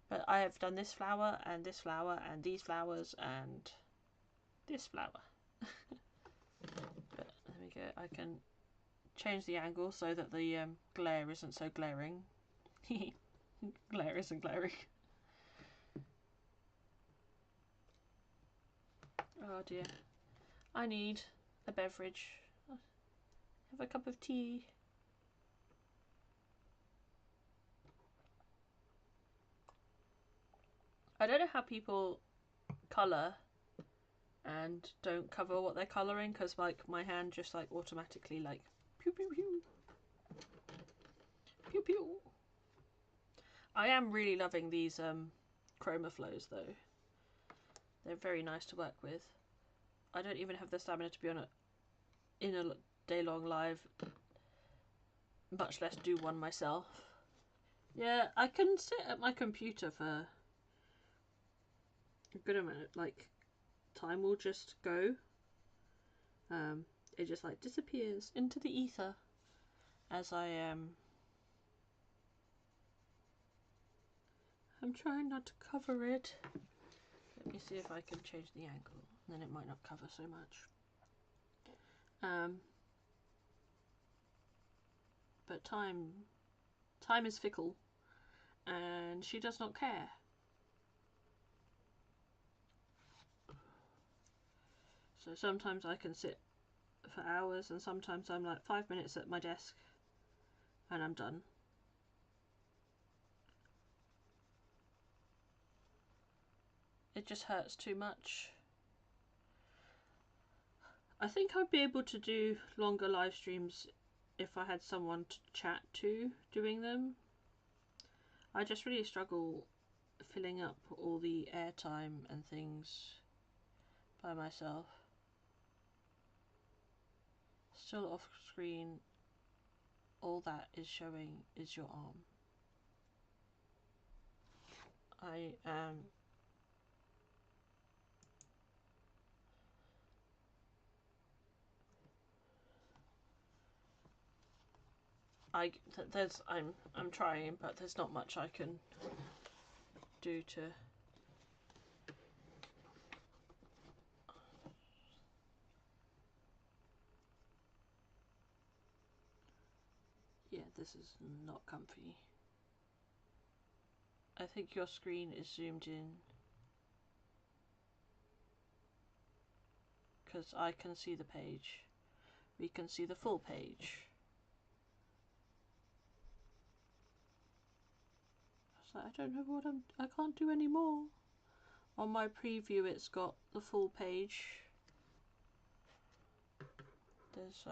But I have done this flower and this flower and these flowers and this flower. But there we go. I can change the angle so that the glare isn't so glaring. Glare isn't glaring. Oh dear. I need a beverage. Have a cup of tea. I don't know how people colour and don't cover what they're colouring, because like my hand just like automatically like pew pew pew pew pew. I am really loving these chroma flows though. They're very nice to work with. I don't even have the stamina to be on in a day-long live, much less do one myself. Yeah, I can sit at my computer for a good amount, like time will just go. It just like disappears into the ether as I am. I'm trying not to cover it. Let me see if I can change the angle, then it might not cover so much. But time is fickle, and she does not care. So sometimes I can sit for hours, and sometimes I'm like 5 minutes at my desk and I'm done. It just hurts too much. I think I'd be able to do longer live streams if I had someone to chat to doing them. I just really struggle filling up all the airtime and things by myself. Still off screen, all that is showing is your arm. I am I'm trying, but there's not much I can do to. Yeah, this is not comfy. I think your screen is zoomed in because I can see the page. We can see the full page. So I don't know what I can't do any more. On my preview it's got the full page. There's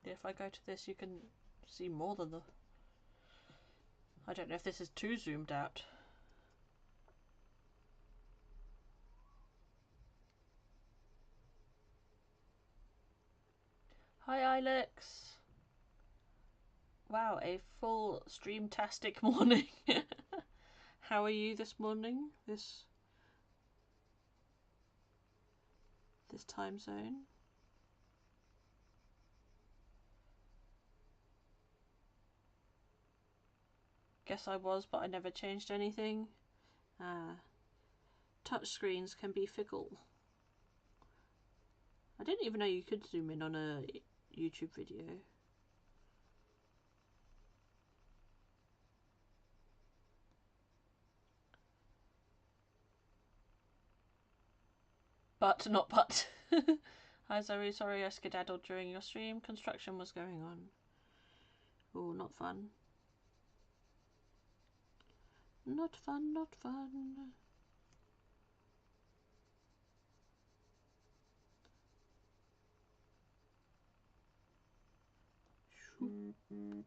if I go to this you can see more than the. I don't know if this is too zoomed out. Hi Ilex. Wow, a full stream-tastic morning. How are you this morning? This time zone? Guess I was, but I never changed anything. Touch screens can be fickle. I didn't even know you could zoom in on a YouTube video. But, not but. Hi Zoe, sorry I skedaddled during your stream. Construction was going on. Oh, not fun. Not fun, not fun.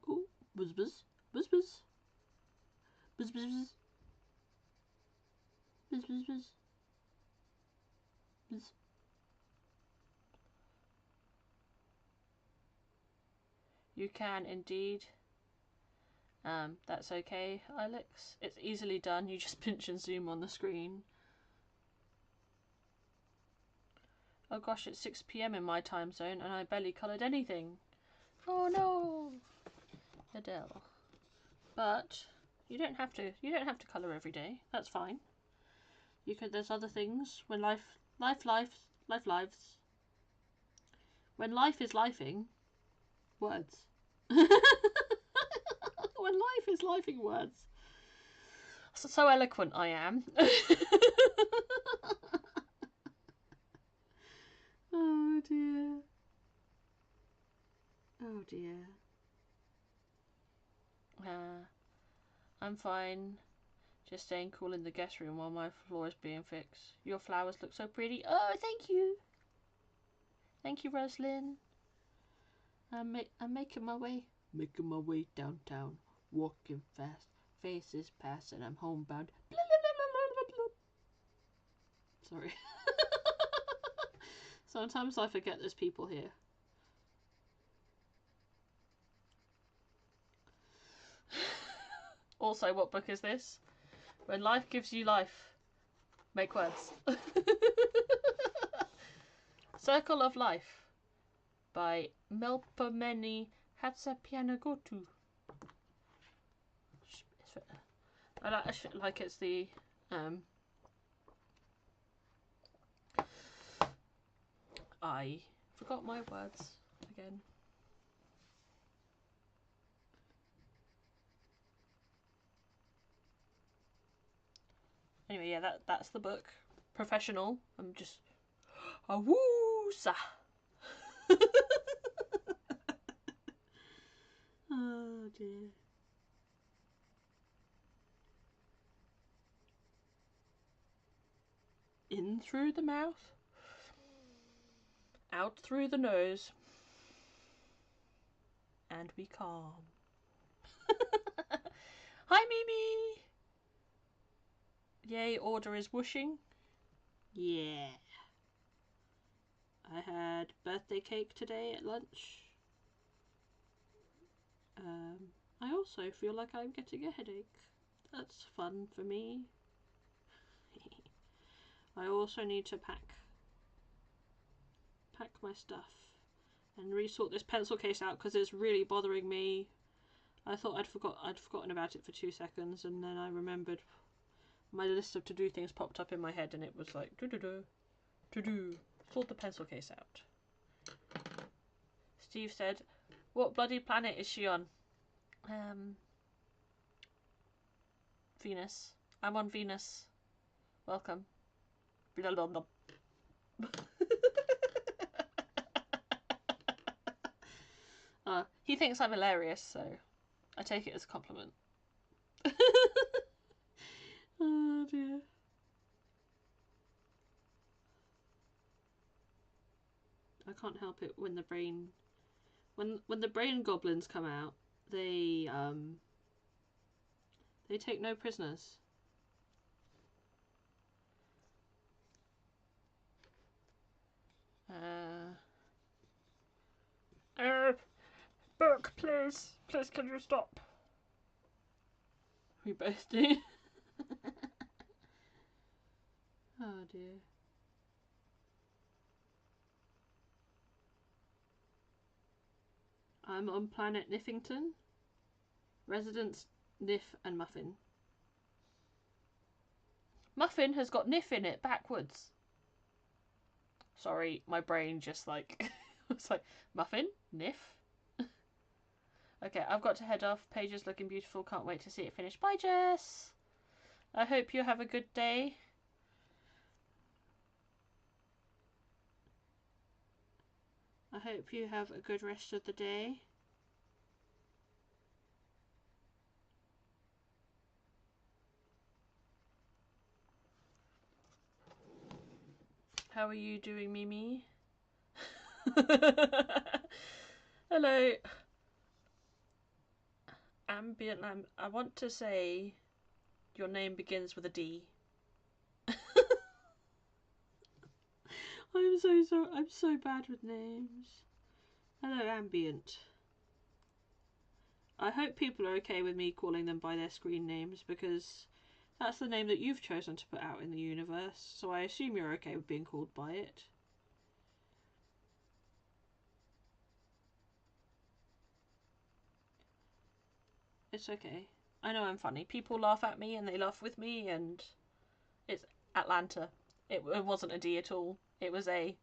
Oh, buzz buzz, buzz buzz. Buzz buzz buzz. Buzz buzz buzz. Buzz. You can indeed. That's okay, Alex. It's easily done. You just pinch and zoom on the screen. Oh gosh, it's 6 PM in my time zone and I barely coloured anything. Oh no, Adele. But you don't have to colour every day. That's fine. You could. There's other things when life lives. When life is lifing, words. When life is lifing, words. So eloquent I am. Oh dear. Oh dear. I'm fine. Just staying cool in the guest room while my floor is being fixed. Your flowers look so pretty. Oh, thank you. Thank you, Roslyn. I'm making my way. Making my way downtown. Walking fast. Faces pass and I'm homebound. Sorry. Sometimes I forget there's people here. Also, what book is this? When life gives you life. Make words. Circle of Life by Melpomene Hatsapianagotu. I like it's the I forgot my words again. Anyway, yeah, that's the book. Professional. I'm just a woo-sa. Oh dear. In through the mouth, out through the nose, and be calm. Hi, Mimi! Yay, order is whooshing. Yeah. I had birthday cake today at lunch. I also feel like I'm getting a headache. That's fun for me. I also need to pack my stuff and resort this pencil case out because it's really bothering me. I thought I'd forgotten about it for 2 seconds, and then I remembered my list of to-do things popped up in my head, and it was like to-do, sort the pencil case out. Steve said, "What bloody planet is she on?" Venus. I'm on Venus. Welcome. He thinks I'm hilarious, so I take it as a compliment. Oh dear. I can't help it when the brain goblins come out, they take no prisoners. Book, please. Please, can you stop? We both do. Oh dear. I'm on planet Niffington. Residents Nif and Muffin. Muffin has got Nif in it backwards. Sorry, my brain just like was like Muffin, Nif. Okay, I've got to head off. Paige is looking beautiful. Can't wait to see it finished. Bye, Jess. I hope you have a good day. I hope you have a good rest of the day. How are you doing, Mimi? Hello. Ambient lamp. I want to say your name begins with a D. I'm so bad with names. Hello, Ambient. I hope people are okay with me calling them by their screen names, because that's the name that you've chosen to put out in the universe, so I assume you're okay with being called by it. It's okay. I know I'm funny. People laugh at me and they laugh with me, and it's Atlanta. It wasn't a D at all. It was a...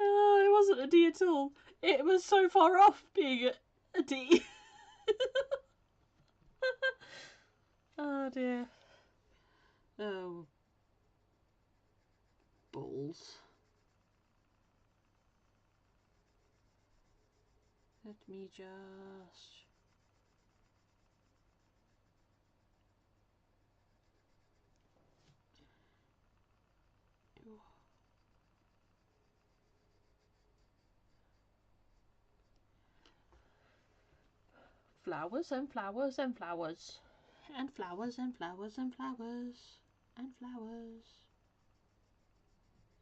Oh, it wasn't a D at all. It was so far off being a D. Oh dear. Oh. Balls. Let me just... Flowers and flowers and flowers. And flowers and flowers and flowers. And flowers.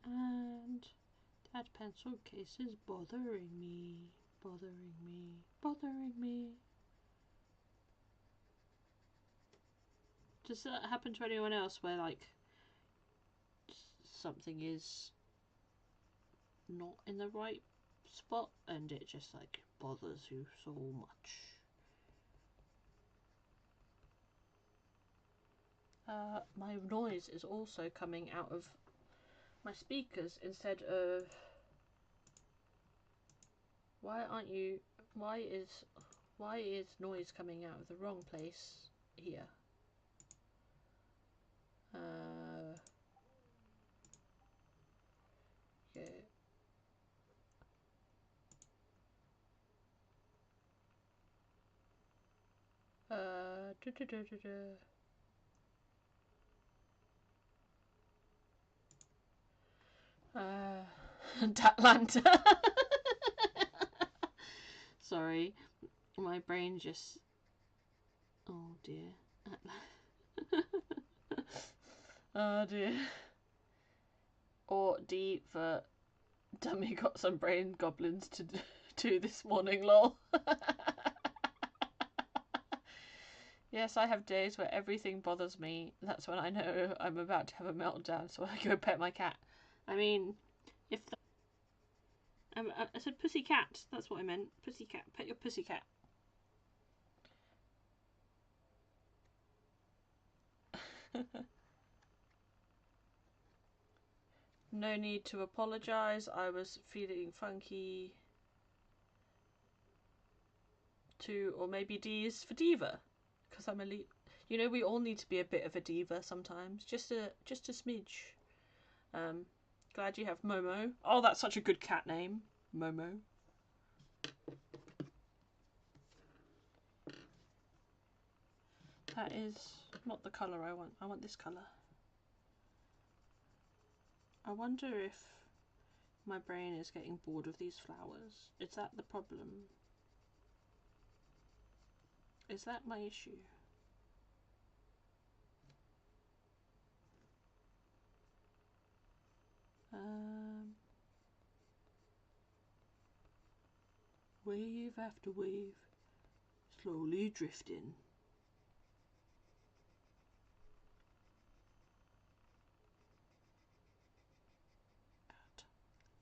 And that pencil case is bothering me. Bothering me. Bothering me. Does that happen to anyone else where, like, something is not in the right spot and it just, like, bothers you so much? My noise is also coming out of my speakers instead of... Why is noise coming out of the wrong place here? Yeah. Do do do do do. Atlanta. Sorry, my brain just... Oh dear. Oh dear. Or D for dummy got some brain goblins to do this morning, lol. Yes, I have days where everything bothers me. That's when I know I'm about to have a meltdown, so I go pet my cat. I mean, if the... I said pussy cat. That's what I meant. Pussy cat. Pet your pussy cat. No need to apologise. I was feeling funky. Two, or maybe D is for diva, because I'm a you know, we all need to be a bit of a diva sometimes. Just a smidge. Glad you have Momo. Oh, that's such a good cat name, Momo. That is not the colour I want. I want this colour. I wonder if my brain is getting bored of these flowers. Is that the problem? Is that my issue? Wave after wave, slowly drifting.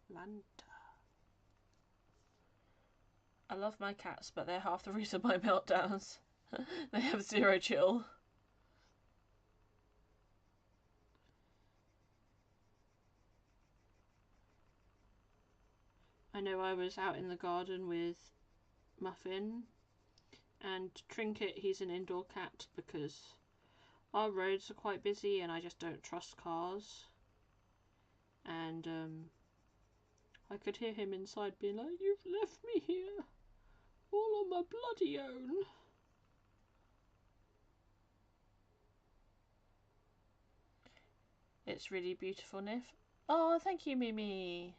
Atlanta. I love my cats, but they're half the reason my meltdowns. They have zero chill. I know I was out in the garden with Muffin and Trinket. He's an indoor cat because our roads are quite busy and I just don't trust cars. And I could hear him inside being like, "You've left me here, all on my bloody own." It's really beautiful, Nif. Oh, thank you, Mimi.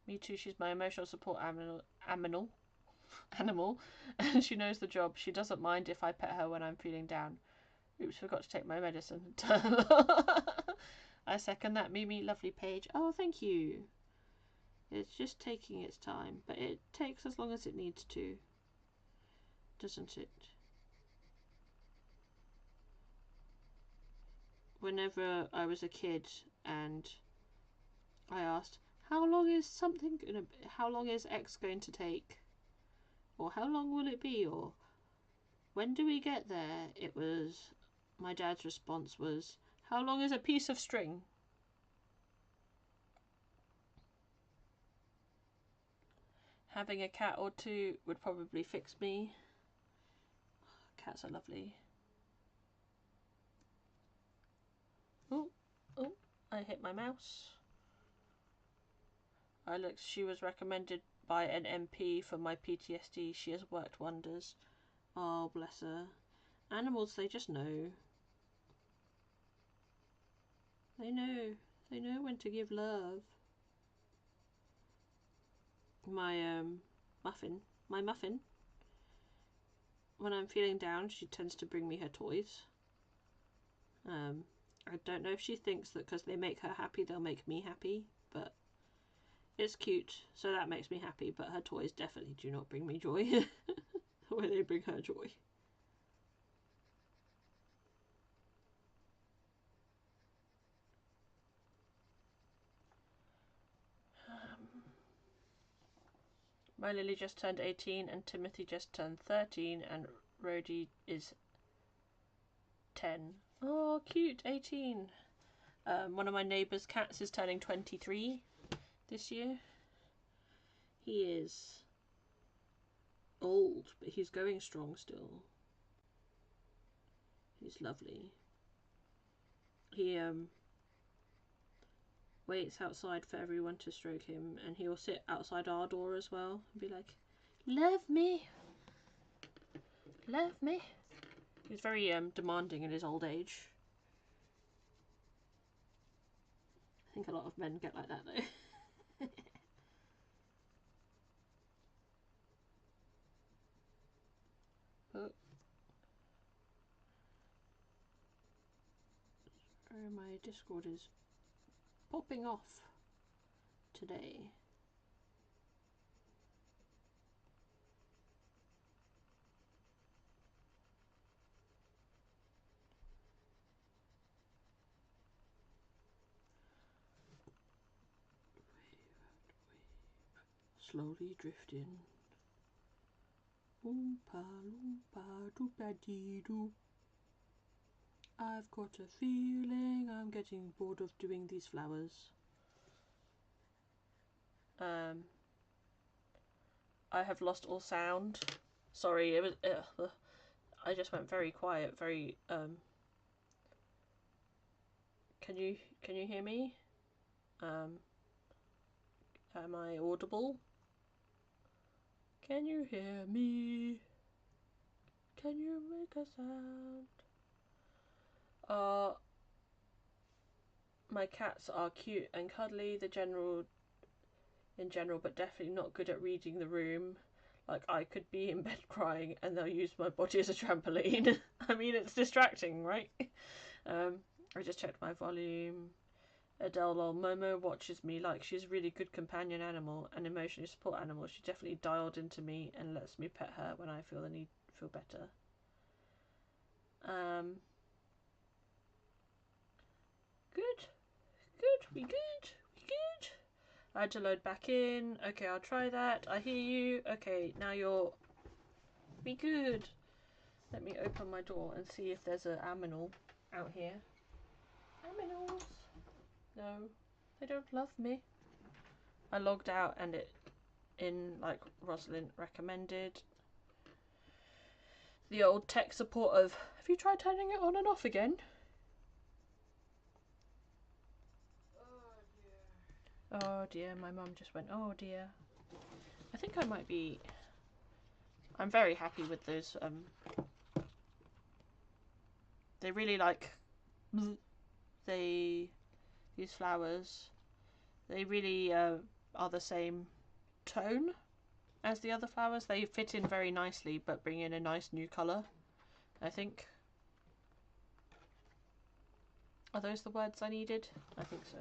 Me too, she's my emotional support animal. And she knows the job. She doesn't mind if I pet her when I'm feeling down. Oops, forgot to take my medicine. I second that, Mimi. Lovely page. Oh, thank you. It's just taking its time, but it takes as long as it needs to, doesn't it? Whenever I was a kid and I asked, how long is X going to take? Or how long will it be? Or when do we get there? My dad's response was, how long is a piece of string? Having a cat or two would probably fix me. Cats are lovely. Oh, I hit my mouse. She was recommended by an MP for my PTSD. She has worked wonders. Oh, bless her. Animals, they just know. They know when to give love. My Muffin, when I'm feeling down, she tends to bring me her toys. I don't know if she thinks that because they make her happy, they'll make me happy, but it's cute, so that makes me happy, but her toys definitely do not bring me joy. Where they bring her joy. My Lily just turned 18 and Timothy just turned 13 and Rhodey is 10. Oh, cute, 18. One of my neighbour's cats is turning 23 this year. He is old, but he's going strong still. He's lovely. He waits outside for everyone to stroke him, and he'll sit outside our door as well and be like, love me, love me. He's very demanding in his old age. I think a lot of men get like that though. Oh. My Discord is popping off today. Slowly drifting. Oompa loompa doopa dee doo. I've got a feeling I'm getting bored of doing these flowers. I have lost all sound. Sorry, it was. I just went very quiet. Very. Can you hear me? Am I audible? Can you hear me? Can you make a sound? My cats are cute and cuddly. In general, but definitely not good at reading the room. Like, I could be in bed crying and they'll use my body as a trampoline. I mean, it's distracting, right? I just checked my volume. Adele lol. Momo watches me like she's a really good companion animal and emotionally support animal. She definitely dialed into me and lets me pet her when I feel the need to feel better. Good. We good. I had to load back in. Okay, I'll try that. I hear you. Okay, now you're... Be good. Let me open my door and see if there's an aminal out here. Aminals. No, they don't love me. I logged out and it in like Rosalind recommended. The old tech support of, have you tried turning it on and off again? Oh dear, my mum just went, oh dear. I think I might be... I'm very happy with those. They really like... These flowers. They really are the same tone as the other flowers. They fit in very nicely, but bring in a nice new colour, I think. Are those the words I needed? I think so.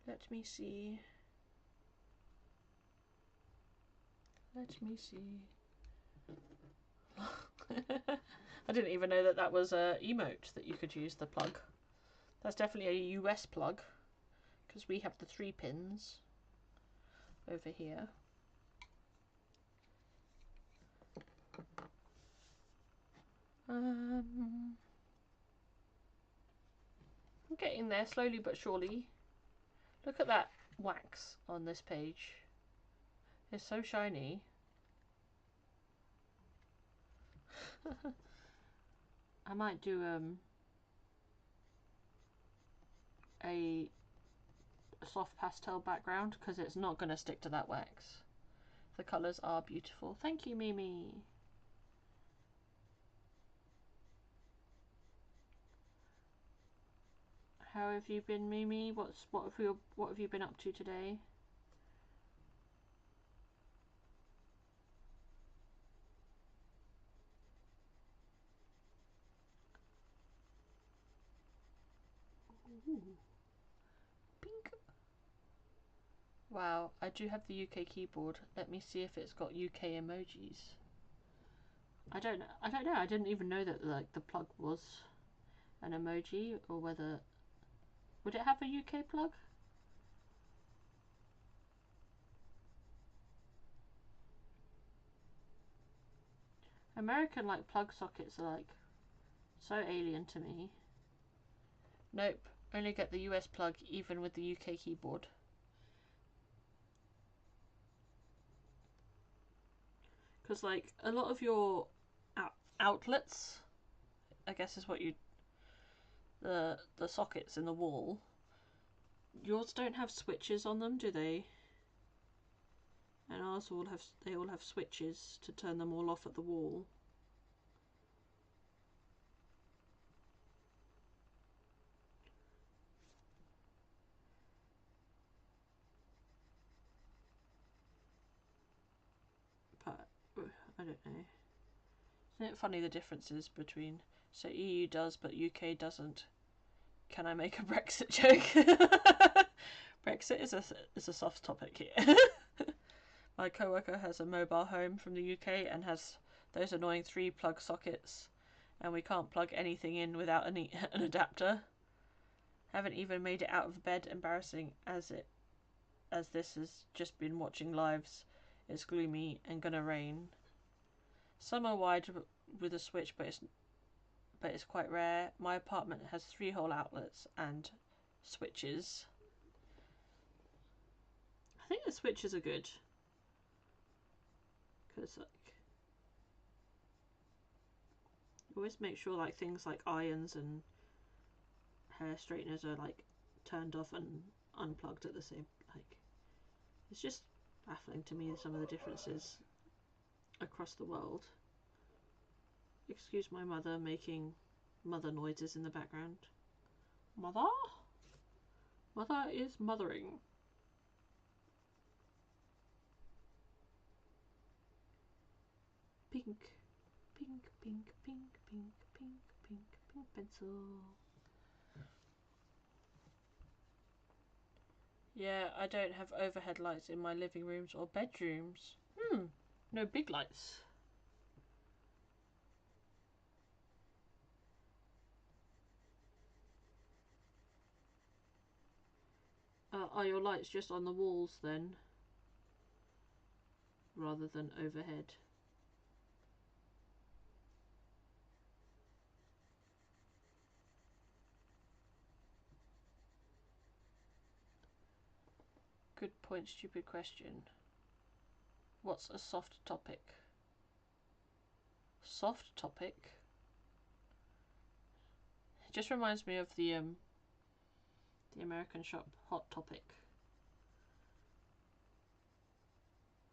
Let me see. Let me see. I didn't even know that that was a emote that you could use, the plug. That's definitely a US plug, because we have the 3 pins over here. I'm getting there slowly but surely. Look at that wax on this page. It's so shiny. I might do a soft pastel background because it's not going to stick to that wax. The colours are beautiful. Thank you, Mimi. How have you been, Mimi? What have you been up to today? Ooh. Pink. Wow, I do have the UK keyboard. Let me see if it's got UK emojis. I don't know. I didn't even know that like the plug was an emoji, or whether would it have a UK plug? American like plug sockets are like so alien to me. Nope, only get the US plug even with the UK keyboard. Because like a lot of your outlets, I guess is what you the sockets in the wall. Yours don't have switches on them, do they? And ours all have switches to turn them all off at the wall. But I don't know. Isn't it funny the differences between, so EU does but UK doesn't? Can I make a Brexit joke? Brexit is a soft topic here. My coworker has a mobile home from the UK and has those annoying 3 plug sockets, and we can't plug anything in without an adapter. Haven't even made it out of bed, embarrassing as this has just been watching lives. It's gloomy and gonna rain. Some are wide with a switch, but it's quite rare. My apartment has 3 hole outlets and switches. I think the switches are good, because like you always make sure like things like irons and hair straighteners are like turned off and unplugged at the same. Like, it's just baffling to me some of the differences across the world. Excuse my mother making mother noises in the background. Mother? Mother is mothering. Pink, pink, pink, pink, pink, pink, pink, pink pencil. Yeah, I don't have overhead lights in my living rooms or bedrooms. No big lights. Are your lights just on the walls then, rather than overhead? Good point, stupid question. What's a soft topic? Soft topic? It just reminds me of the American shop Hot Topic.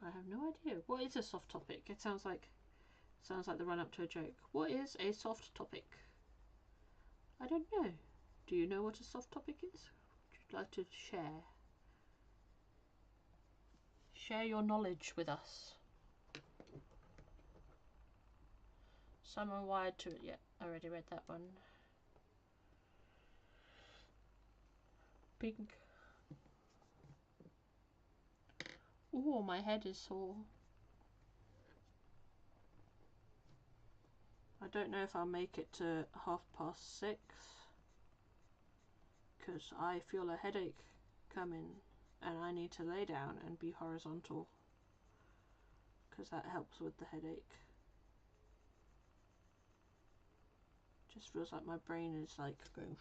I have no idea. What is a soft topic? It sounds like the run up to a joke. What is a soft topic? I don't know. Do you know what a soft topic is? Would you like to share? Share your knowledge with us. Someone wired to it. Yeah, I already read that one. Pink. Ooh, my head is sore. I don't know if I'll make it to 6:30 because I feel a headache coming and I need to lay down and be horizontal because that helps with the headache. Just feels like my brain is like going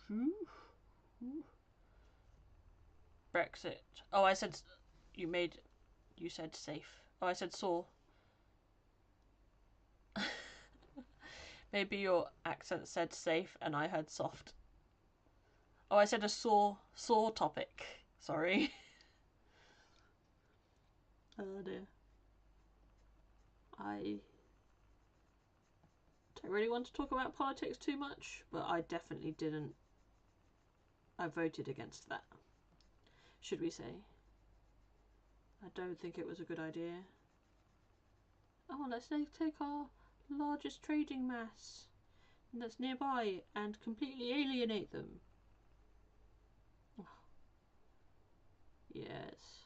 Brexit. Oh, I said you said safe. Oh, I said saw. Maybe your accent said safe and I heard soft. Oh, I said a sore topic. Sorry. Oh dear. I don't really want to talk about politics too much, but I definitely didn't. I voted against that, should we say. I don't think it was a good idea. Oh, let's take our largest trading mass that's nearby and completely alienate them. Oh. Yes.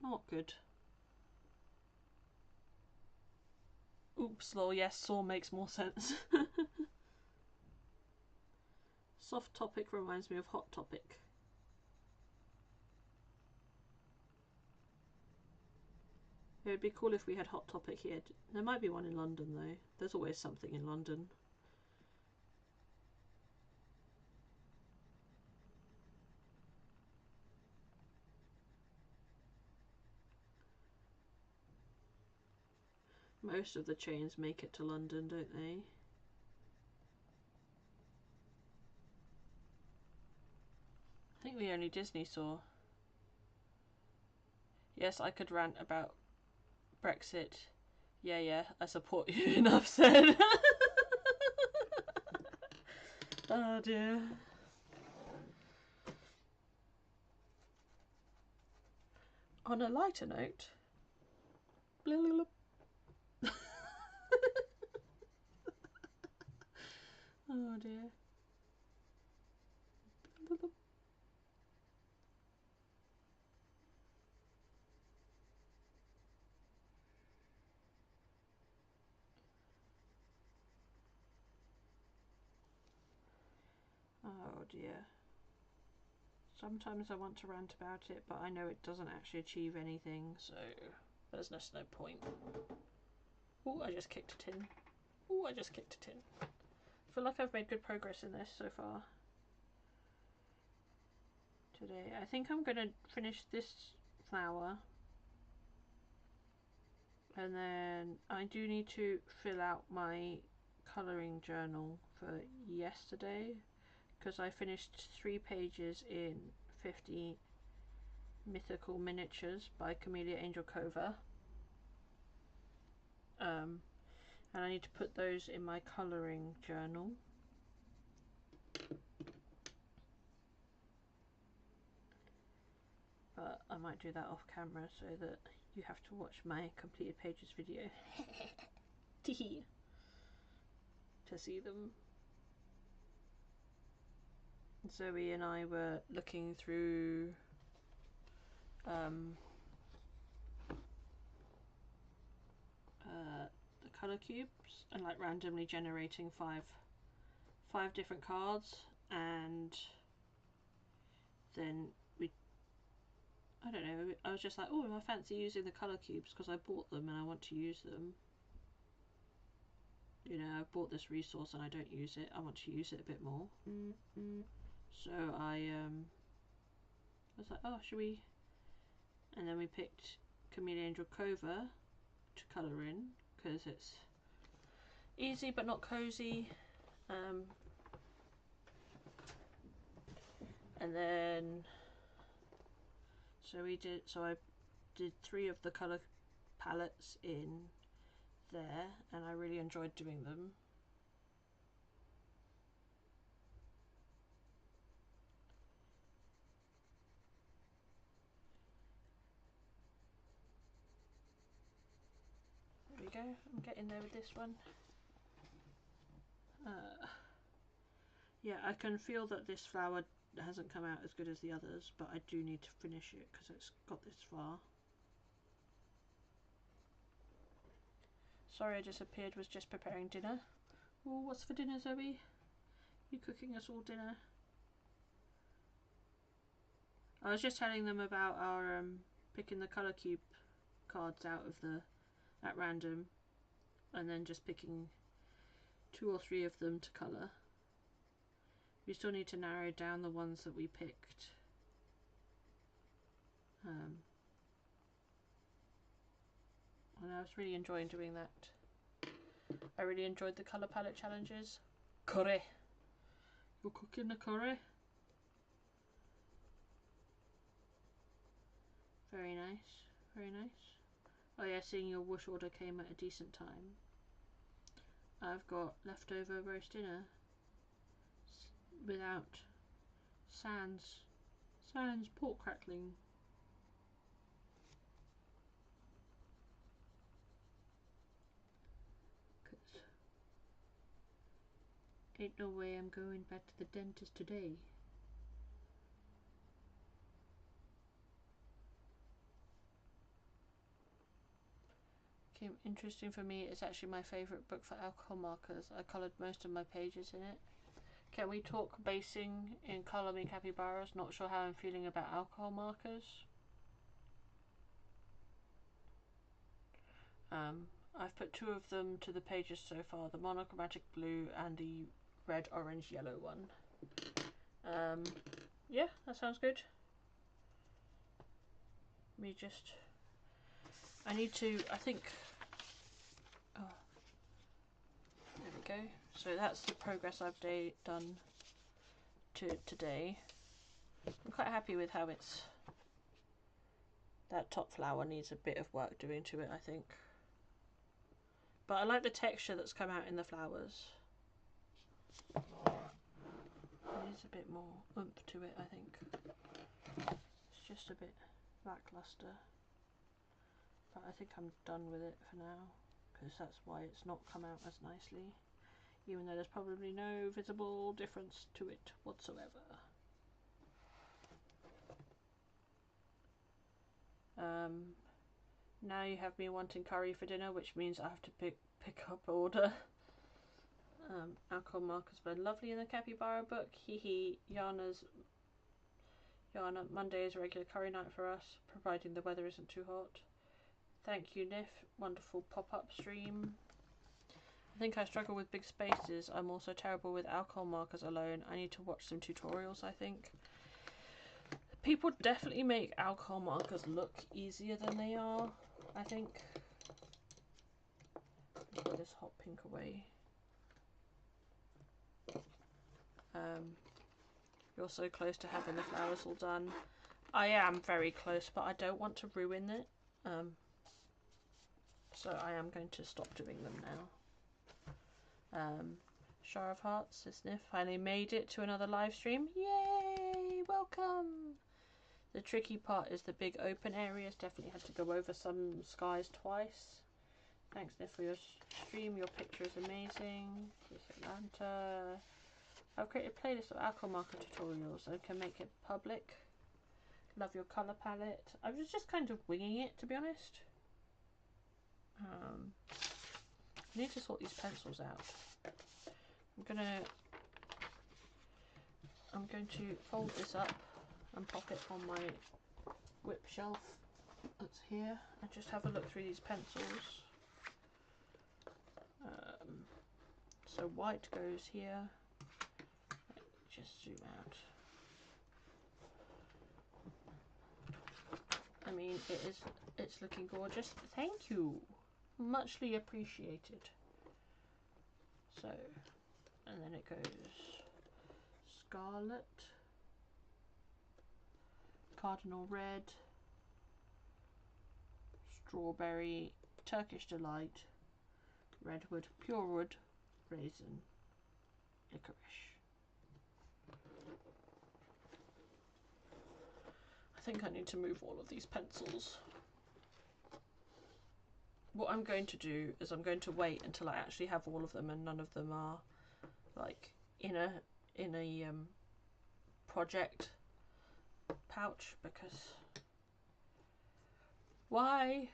Not good. Oops, lol, yes, saw makes more sense. Soft topic reminds me of hot topic. It would be cool if we had hot topic here. There might be one in London though. There's always something in London. Most of the chains make it to London, don't they? I think the only Disney saw. Yes, I could rant about Brexit. Yeah, I support you. Enough said. Oh dear. On a lighter note. Oh dear. Oh dear. Sometimes I want to rant about it, but I know it doesn't actually achieve anything, so there's no point. Oh, I just kicked a tin. Oh, I just kicked a tin. I feel like I've made good progress in this so far today. I think I'm going to finish this flower. And then I do need to fill out my colouring journal for yesterday because I finished 3 pages in 50 Mythical Miniatures by Camellia Angel Cova. And I need to put those in my colouring journal. But I might do that off camera so that you have to watch my completed pages video to see them. Zoe and I were looking through the colour cubes and like randomly generating five different cards, and then we I don't know, I was just like, oh, I fancy using the colour cubes because I bought them and I want to use them. You know, I bought this resource and I don't use it. I want to use it a bit more. So I was like, oh, should we? And then we picked Chameleon Angel Cova to colour in because it's easy but not cozy. And then so I did 3 of the colour palettes in there and I really enjoyed doing them. There we go, I'm getting there with this one. Yeah, I can feel that this flower hasn't come out as good as the others, but I do need to finish it because it's got this far. Sorry I disappeared, was just preparing dinner. Oh, what's for dinner, Zoe? You cooking us all dinner? I was just telling them about our picking the colour cube cards out of at random and then just picking 2 or 3 of them to colour. We still need to narrow down the ones that we picked. And I was really enjoying doing that. I really enjoyed the colour palette challenges. Curry. You're cooking the curry? Very nice, very nice. Oh yeah, seeing your whoosh order came at a decent time. I've got leftover roast dinner without sans pork crackling. Cause ain't no way I'm going back to the dentist today. Okay, interesting for me, it's actually my favourite book for alcohol markers. I coloured most of my pages in it. Can we talk basing in Colour Me Capybaras? Not sure how I'm feeling about alcohol markers. I've put 2 of them to the pages so far, the monochromatic blue and the red, orange, yellow one. Yeah, that sounds good. I need to, I think, oh, there we go. So that's the progress I've done today. I'm quite happy with how that top flower needs a bit of work doing to it, I think. But I like the texture that's come out in the flowers. It needs a bit more oomph to it, I think. It's just a bit lackluster. But I think I'm done with it for now, because that's why it's not come out as nicely, even though there's probably no visible difference to it whatsoever. Now you have me wanting curry for dinner, which means I have to pick up order. Alcohol markers were lovely in the Capybara book. Hee Yana, Monday is a regular curry night for us, providing the weather isn't too hot. Thank you, Nif. Wonderful pop-up stream. I think I struggle with big spaces. I'm also terrible with alcohol markers alone. I need to watch some tutorials, I think. People definitely make alcohol markers look easier than they are, I think. Put this hot pink away. You're so close to having the flowers all done. I am very close, but I don't want to ruin it. So I am going to stop doing them now. Shar of Hearts, Sniff, finally made it to another live stream. Yay! Welcome! The tricky part is the big open areas. Definitely had to go over some skies twice. Thanks, Sniff, for your stream. Your picture is amazing. Here's Atlanta. I've created a playlist of alcohol marker tutorials and can make it public. Love your colour palette. I was just kind of winging it, to be honest. I need to sort these pencils out. I'm going to fold this up and pop it on my whip shelf that's here and just have a look through these pencils. So white goes here. Just zoom out. I mean, it's looking gorgeous. Thank you. Muchly appreciated. So, and then it goes scarlet, cardinal red, strawberry, Turkish delight, redwood, pure wood, raisin, licorice. I think I need to move all of these pencils. What I'm going to do is I'm going to wait until I actually have all of them and none of them are like in a project pouch, because why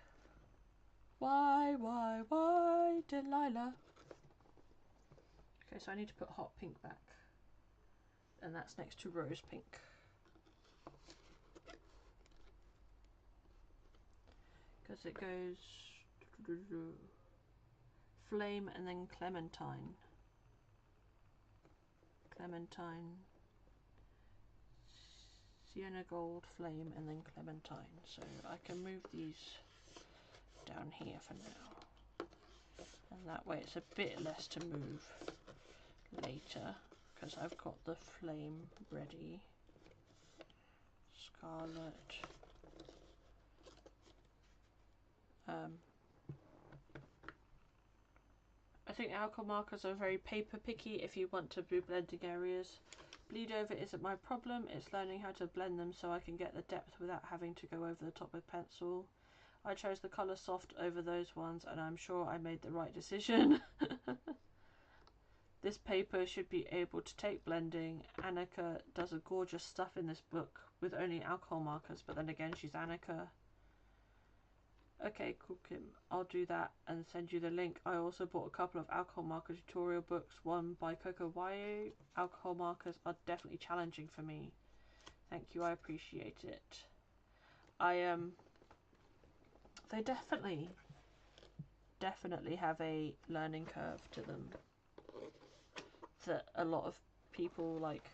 Delilah? Okay, so I need to put hot pink back, and that's next to rose pink. Because it goes flame and then clementine. Clementine, sienna gold, flame, and then clementine. So I can move these down here for now. And that way it's a bit less to move later, because I've got the flame ready. Scarlet. I think alcohol markers are very paper picky if you want to do blending areas. Bleed over isn't my problem, it's learning how to blend them so I can get the depth without having to go over the top with pencil. I chose the colour soft over those ones and I'm sure I made the right decision. This paper should be able to take blending. Annika does a gorgeous stuff in this book with only alcohol markers, but then again she's Annika. Okay, cool, Kim. I'll do that and send you the link. I also bought a couple of alcohol marker tutorial books, one by Coco Wayo. Alcohol markers are definitely challenging for me. Thank you, I appreciate it. They definitely have a learning curve to them that a lot of people like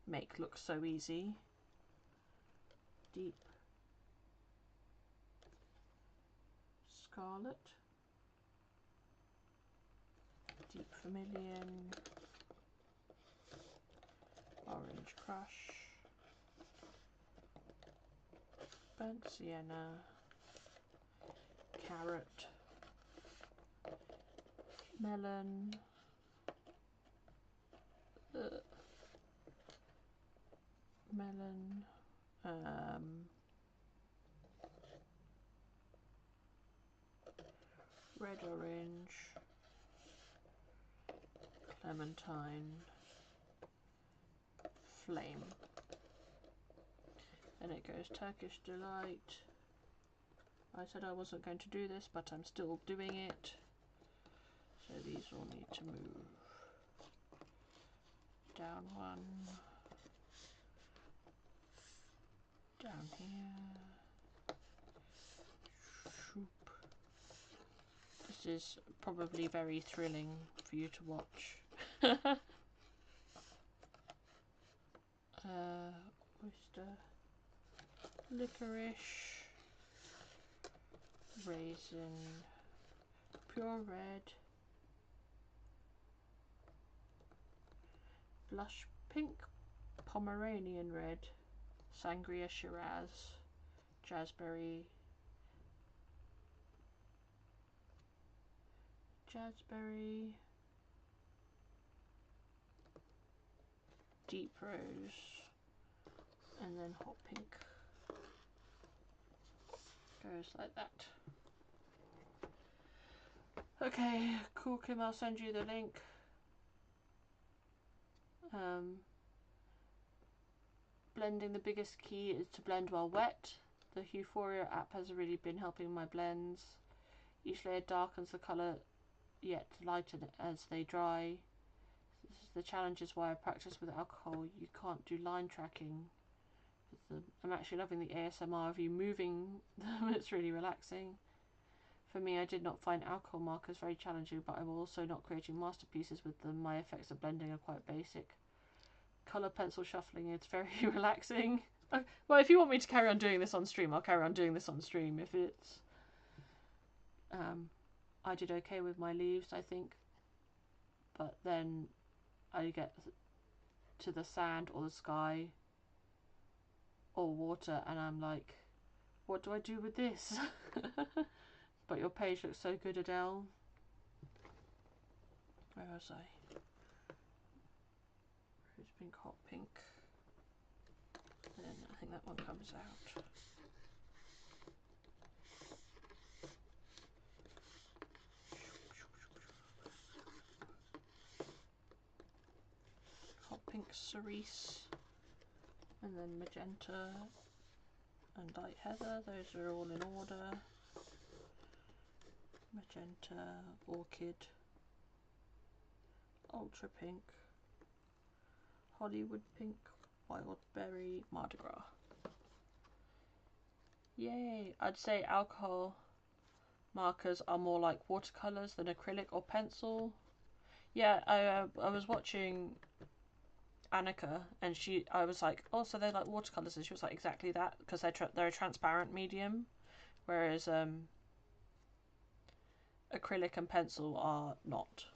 make look so easy. Deep Scarlet, Deep Vermilion, Orange Crush, Burnt Sienna, Carrot, Melon, Melon, Red Orange, Clementine, Flame. Then it goes Turkish Delight. I said I wasn't going to do this, but I'm still doing it. So these all need to move. Down one. Down here. Shoop. This is probably very thrilling for you to watch. Oyster, licorice, raisin, pure red, blush pink, Pomeranian red, sangria Shiraz, jazzberry, deep rose, and then hot pink. Goes like that. Okay, cool, Kim, I'll send you the link. Blending, the biggest key is to blend while wet. The Euphoria app has really been helping my blends. Each layer darkens the colour, yet lighten it as they dry. The challenge is why I practice with alcohol. You can't do line tracking with the I'm actually loving the ASMR of you moving them. It's really relaxing. For me, I did not find alcohol markers very challenging, but I'm also not creating masterpieces with them. My effects of blending are quite basic. Colour pencil shuffling, it's very relaxing. Well, if you want me to carry on doing this on stream, I'll carry on doing this on stream. If it's... I did okay with my leaves, I think. But then I get to the sand or the sky or water and I'm like, what do I do with this? But your page looks so good, Adele. Where was I? Rose pink, hot pink. Then I think that one comes out. Hot pink cerise. And then magenta and light heather. Those are all in order. Magenta, orchid, ultra pink, Hollywood pink, wild berry, Mardi Gras. Yay! I'd say alcohol markers are more like watercolors than acrylic or pencil. Yeah, I was watching Annika and I was like, oh, so they're like watercolors, and she was like, exactly that, because they're a transparent medium, whereas acrylic and pencil are not.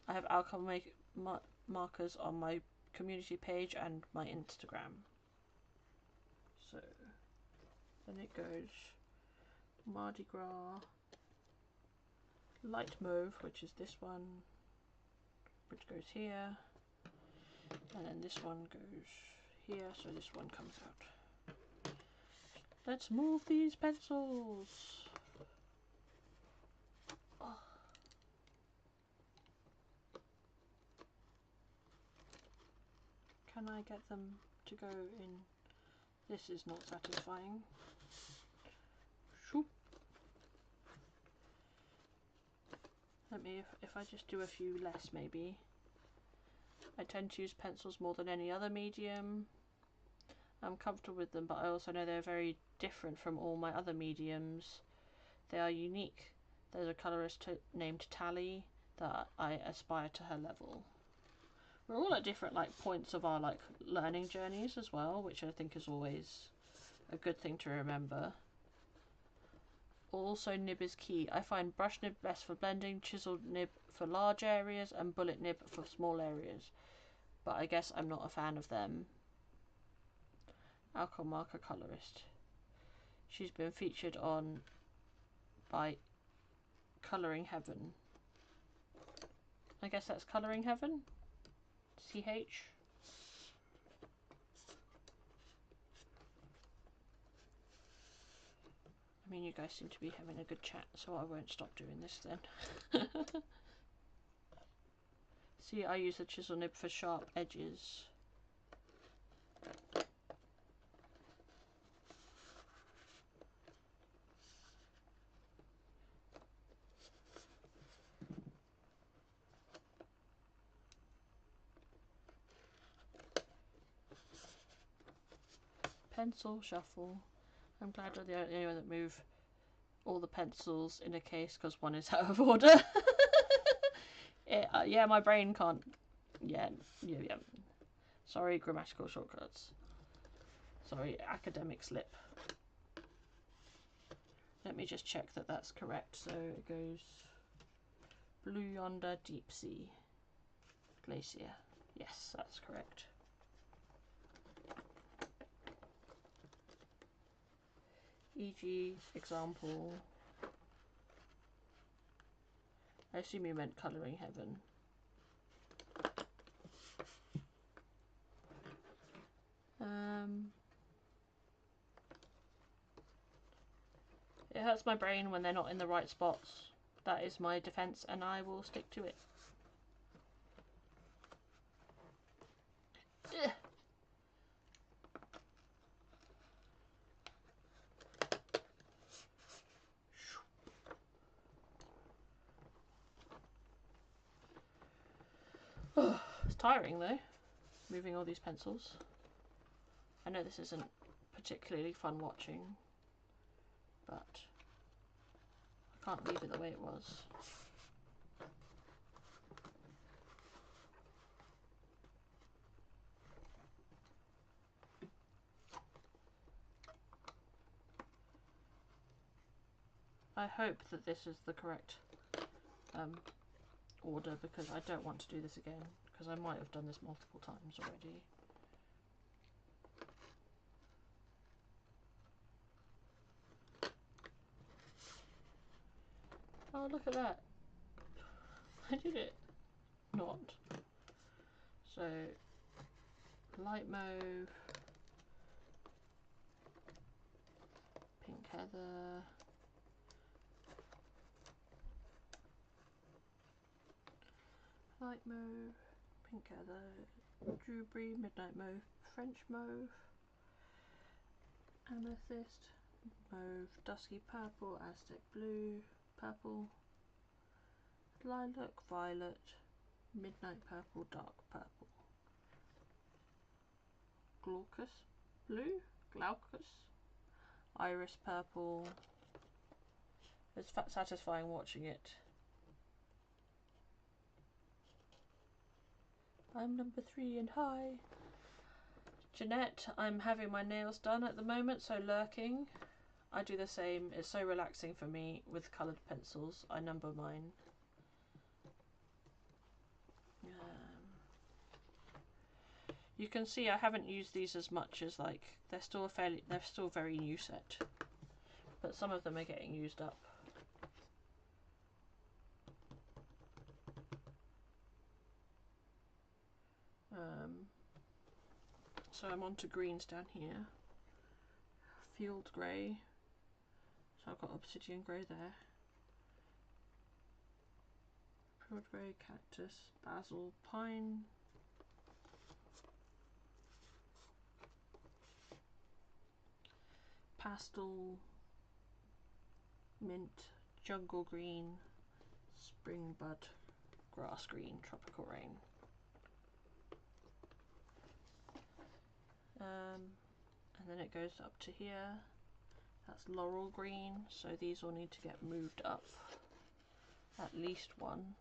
I have alcohol markers on my community page and my Instagram. So then it goes Mardi Gras, light mauve, which is this one, which goes here, and then this one goes here, so this one comes out. Let's move these pencils. Oh. Can I get them to go in? This is not satisfying. Shoop. Let me, if I just do a few less maybe. I tend to use pencils more than any other medium. I'm comfortable with them, but I also know they're very different from all my other mediums. They are unique. There's a colorist named Tally that I aspire to her level. We're all at different points of our learning journeys as well, which I think is always a good thing to remember. Also, nib is key. I find brush nib best for blending, chisel nib for large areas, and bullet nib for small areas. But I guess I'm not a fan of them. Alcohol marker colorist. She's been featured on by Colouring Heaven. I guess that's Colouring Heaven? CH? I mean, you guys seem to be having a good chat, so I won't stop doing this then. See, I use the chisel nib for sharp edges. Pencil shuffle. I'm glad I'm the only one that move all the pencils in a case because one is out of order. Yeah, my brain can't. Yeah. Sorry, grammatical shortcuts. Sorry, academic slip. Let me just check that that's correct. So it goes Blue Yonder, Deep Sea, Glacier. Yes, that's correct. E.g. example. I assume you meant Colouring Heaven. It hurts my brain when they're not in the right spots. That is my defense, and I will stick to it. Ugh. It's tiring though, moving all these pencils. I know this isn't particularly fun watching, but I can't leave it the way it was. I hope that this is the correct order, because I don't want to do this again, because I might have done this multiple times already. Oh, look at that. I did it. Not. So, light mauve, pink heather, light mauve, pink heather, drewberry, midnight mauve, French mauve, amethyst, mauve, dusky purple, Aztec blue, purple, lilac, violet, midnight purple, dark purple, glaucus blue, glaucus, iris purple. It's satisfying watching it. I'm number 3 and high. Jeanette, I'm having my nails done at the moment, so lurking. I do the same. It's so relaxing for me with coloured pencils. I number mine. You can see I haven't used these as much as, like, they're still very new set, but some of them are getting used up. So I'm on to greens down here. Field grey. So I've got obsidian grey there. Field grey, cactus, basil, pine. Pastel, mint, jungle green, spring bud, grass green, tropical rain. And then it goes up to here. That's laurel green, so these all need to get moved up at least one.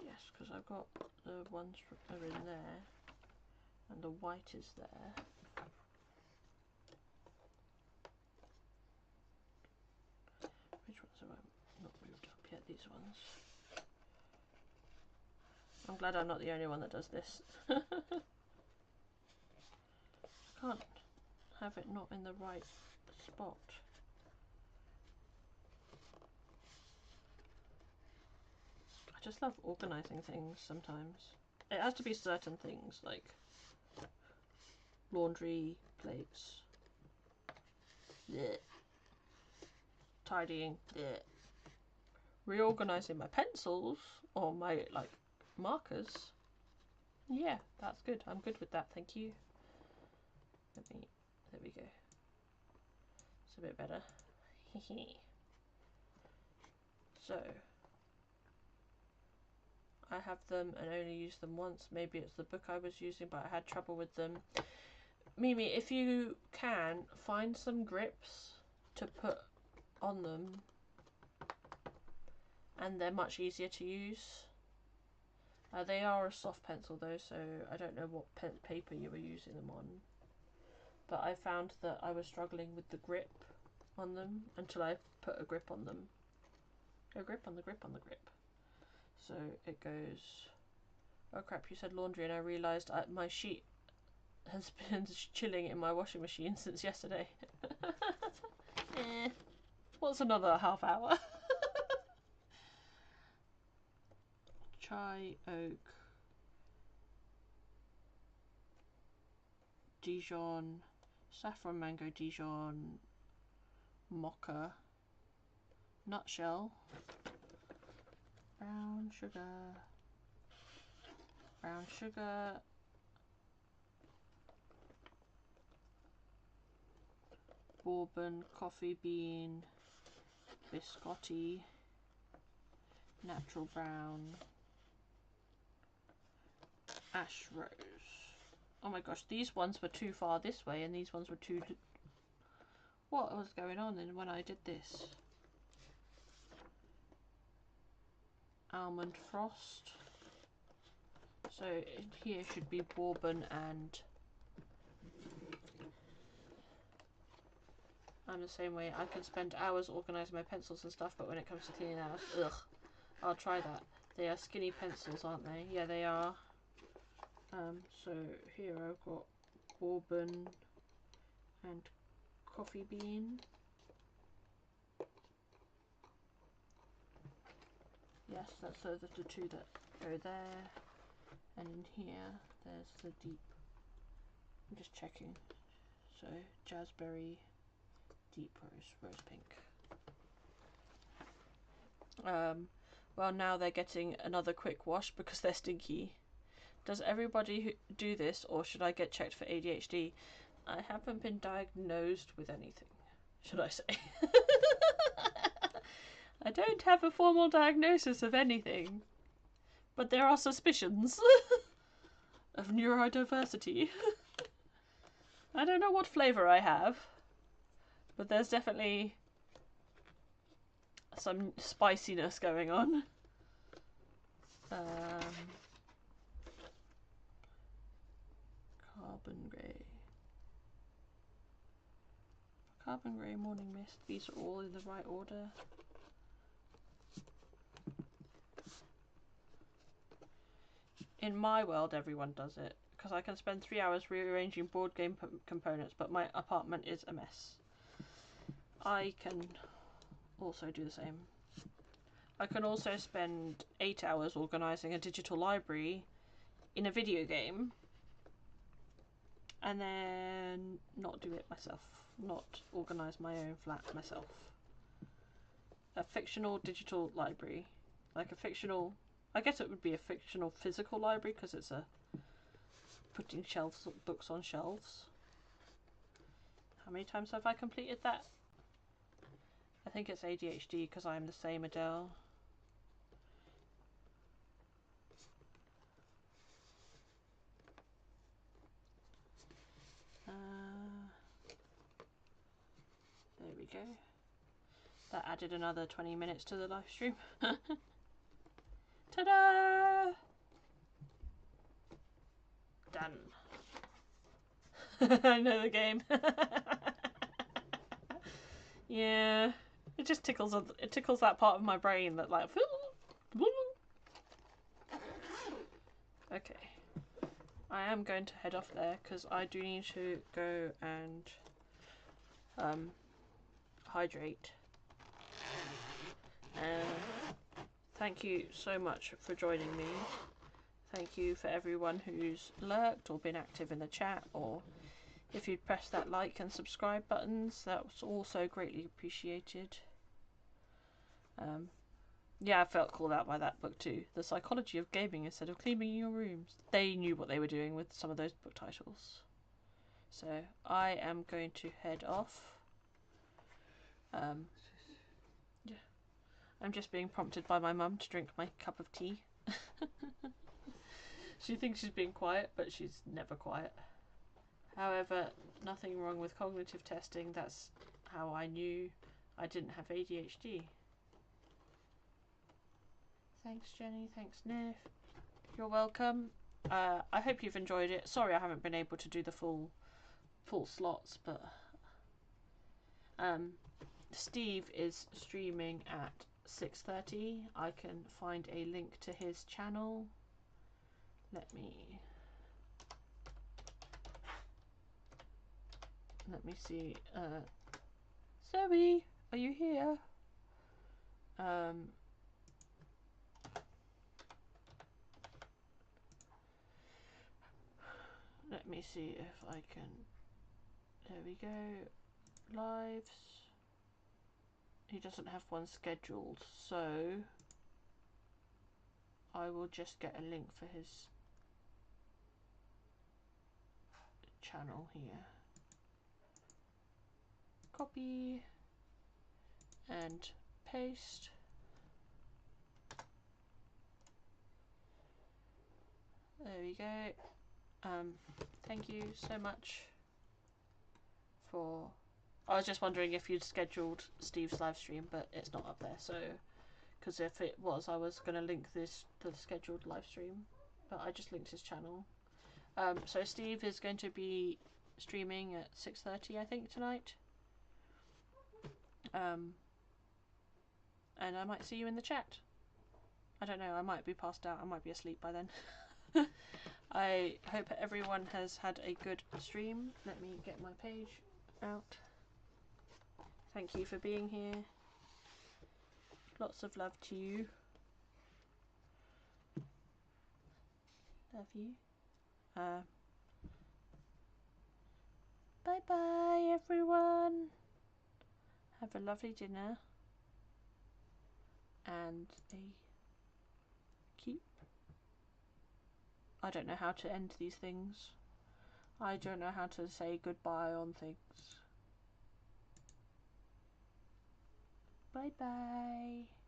Yes, because I've got the ones that are in there and the white is there. Which ones have I not moved up yet? These ones. I'm glad I'm not the only one that does this. I can't have it not in the right spot. I just love organising things sometimes. It has to be certain things, like laundry, plates, bleh. Tidying, bleh. Reorganising my pencils or my, like, markers. Yeah, that's good. I'm good with that, thank you. There we go. It's a bit better. So, I have them and only use them once. Maybe it's the book I was using, but I had trouble with them. Mimi, if you can, find some grips to put on them, and they're much easier to use. They are a soft pencil though, so I don't know what paper you were using them on. But I found that I was struggling with the grip on them until I put a grip on them. A grip on the grip on the grip. So it goes... Oh crap, you said laundry and I realised my sheet has been chilling in my washing machine since yesterday. What's another half hour? Chai oak, Dijon, saffron mango Dijon, mocha, nutshell, brown sugar, bourbon, coffee bean, biscotti, natural brown, ash rose. Oh my gosh, these ones were too far this way and these ones were too... What was going on then when I did this? Almond frost. So here should be bourbon, and I'm the same way. I can spend hours organising my pencils and stuff, but when it comes to cleaning out, ugh. I'll try that. They are skinny pencils, aren't they? Yeah, they are. So here I've got bourbon and coffee bean. Yes, that's the two that go there. And in here, there's the deep. I'm just checking. So jazzberry, deep rose pink. Well, now they're getting another quick wash because they're stinky. Does everybody do this, or should I get checked for ADHD? I haven't been diagnosed with anything, should I say. I don't have a formal diagnosis of anything, but there are suspicions of neurodiversity. I don't know what flavour I have, but there's definitely some spiciness going on. Carbon grey, morning mist. These are all in the right order. In my world, everyone does it, because I can spend 3 hours rearranging board game components, but my apartment is a mess. I can also do the same. I can also spend 8 hours organising a digital library in a video game, and then not do it myself. Not organise my own flat myself. A fictional digital library. Like a fictional... I guess it would be a fictional physical library because it's a putting books on shelves. How many times have I completed that? I think it's ADHD because I am the same, Adele. There we go. That added another 20 minutes to the live stream. Ta-da! Done. I know the game. Yeah, it just tickles. It tickles that part of my brain that like. Okay, I am going to head off there because I do need to go and hydrate. Thank you so much for joining me. Thank you for everyone who's lurked or been active in the chat, or if you'd press that like and subscribe buttons, that's also greatly appreciated. Yeah, I felt called out by that book too. The Psychology of Gaming Instead of Cleaning Your Rooms. They knew what they were doing with some of those book titles. So I am going to head off. Yeah, I'm just being prompted by my mum to drink my cup of tea. She thinks she's being quiet, but she's never quiet. However, nothing wrong with cognitive testing. That's how I knew I didn't have ADHD. Thanks, Jenny. Thanks, Niff. You're welcome. I hope you've enjoyed it. Sorry I haven't been able to do the full slots, but Steve is streaming at 6:30. I can find a link to his channel. Let me see. Zoe, are you here? Let me see if I can. There we go. Lives. He doesn't have one scheduled, so I will just get a link for his channel here. Copy and paste. you go. Thank you so much for... I was just wondering if you'd scheduled Steve's live stream, but it's not up there, so... Because if it was, I was going to link the scheduled live stream, but I just linked his channel. So Steve is going to be streaming at 6:30, I think, tonight. And I might see you in the chat. I don't know, I might be passed out, I might be asleep by then. I hope everyone has had a good stream. Let me get my page out. Thank you for being here. Lots of love to you. Love you. Bye bye everyone. Have a lovely dinner. And keep... I don't know how to end these things. I don't know how to say goodbye on things. Bye bye.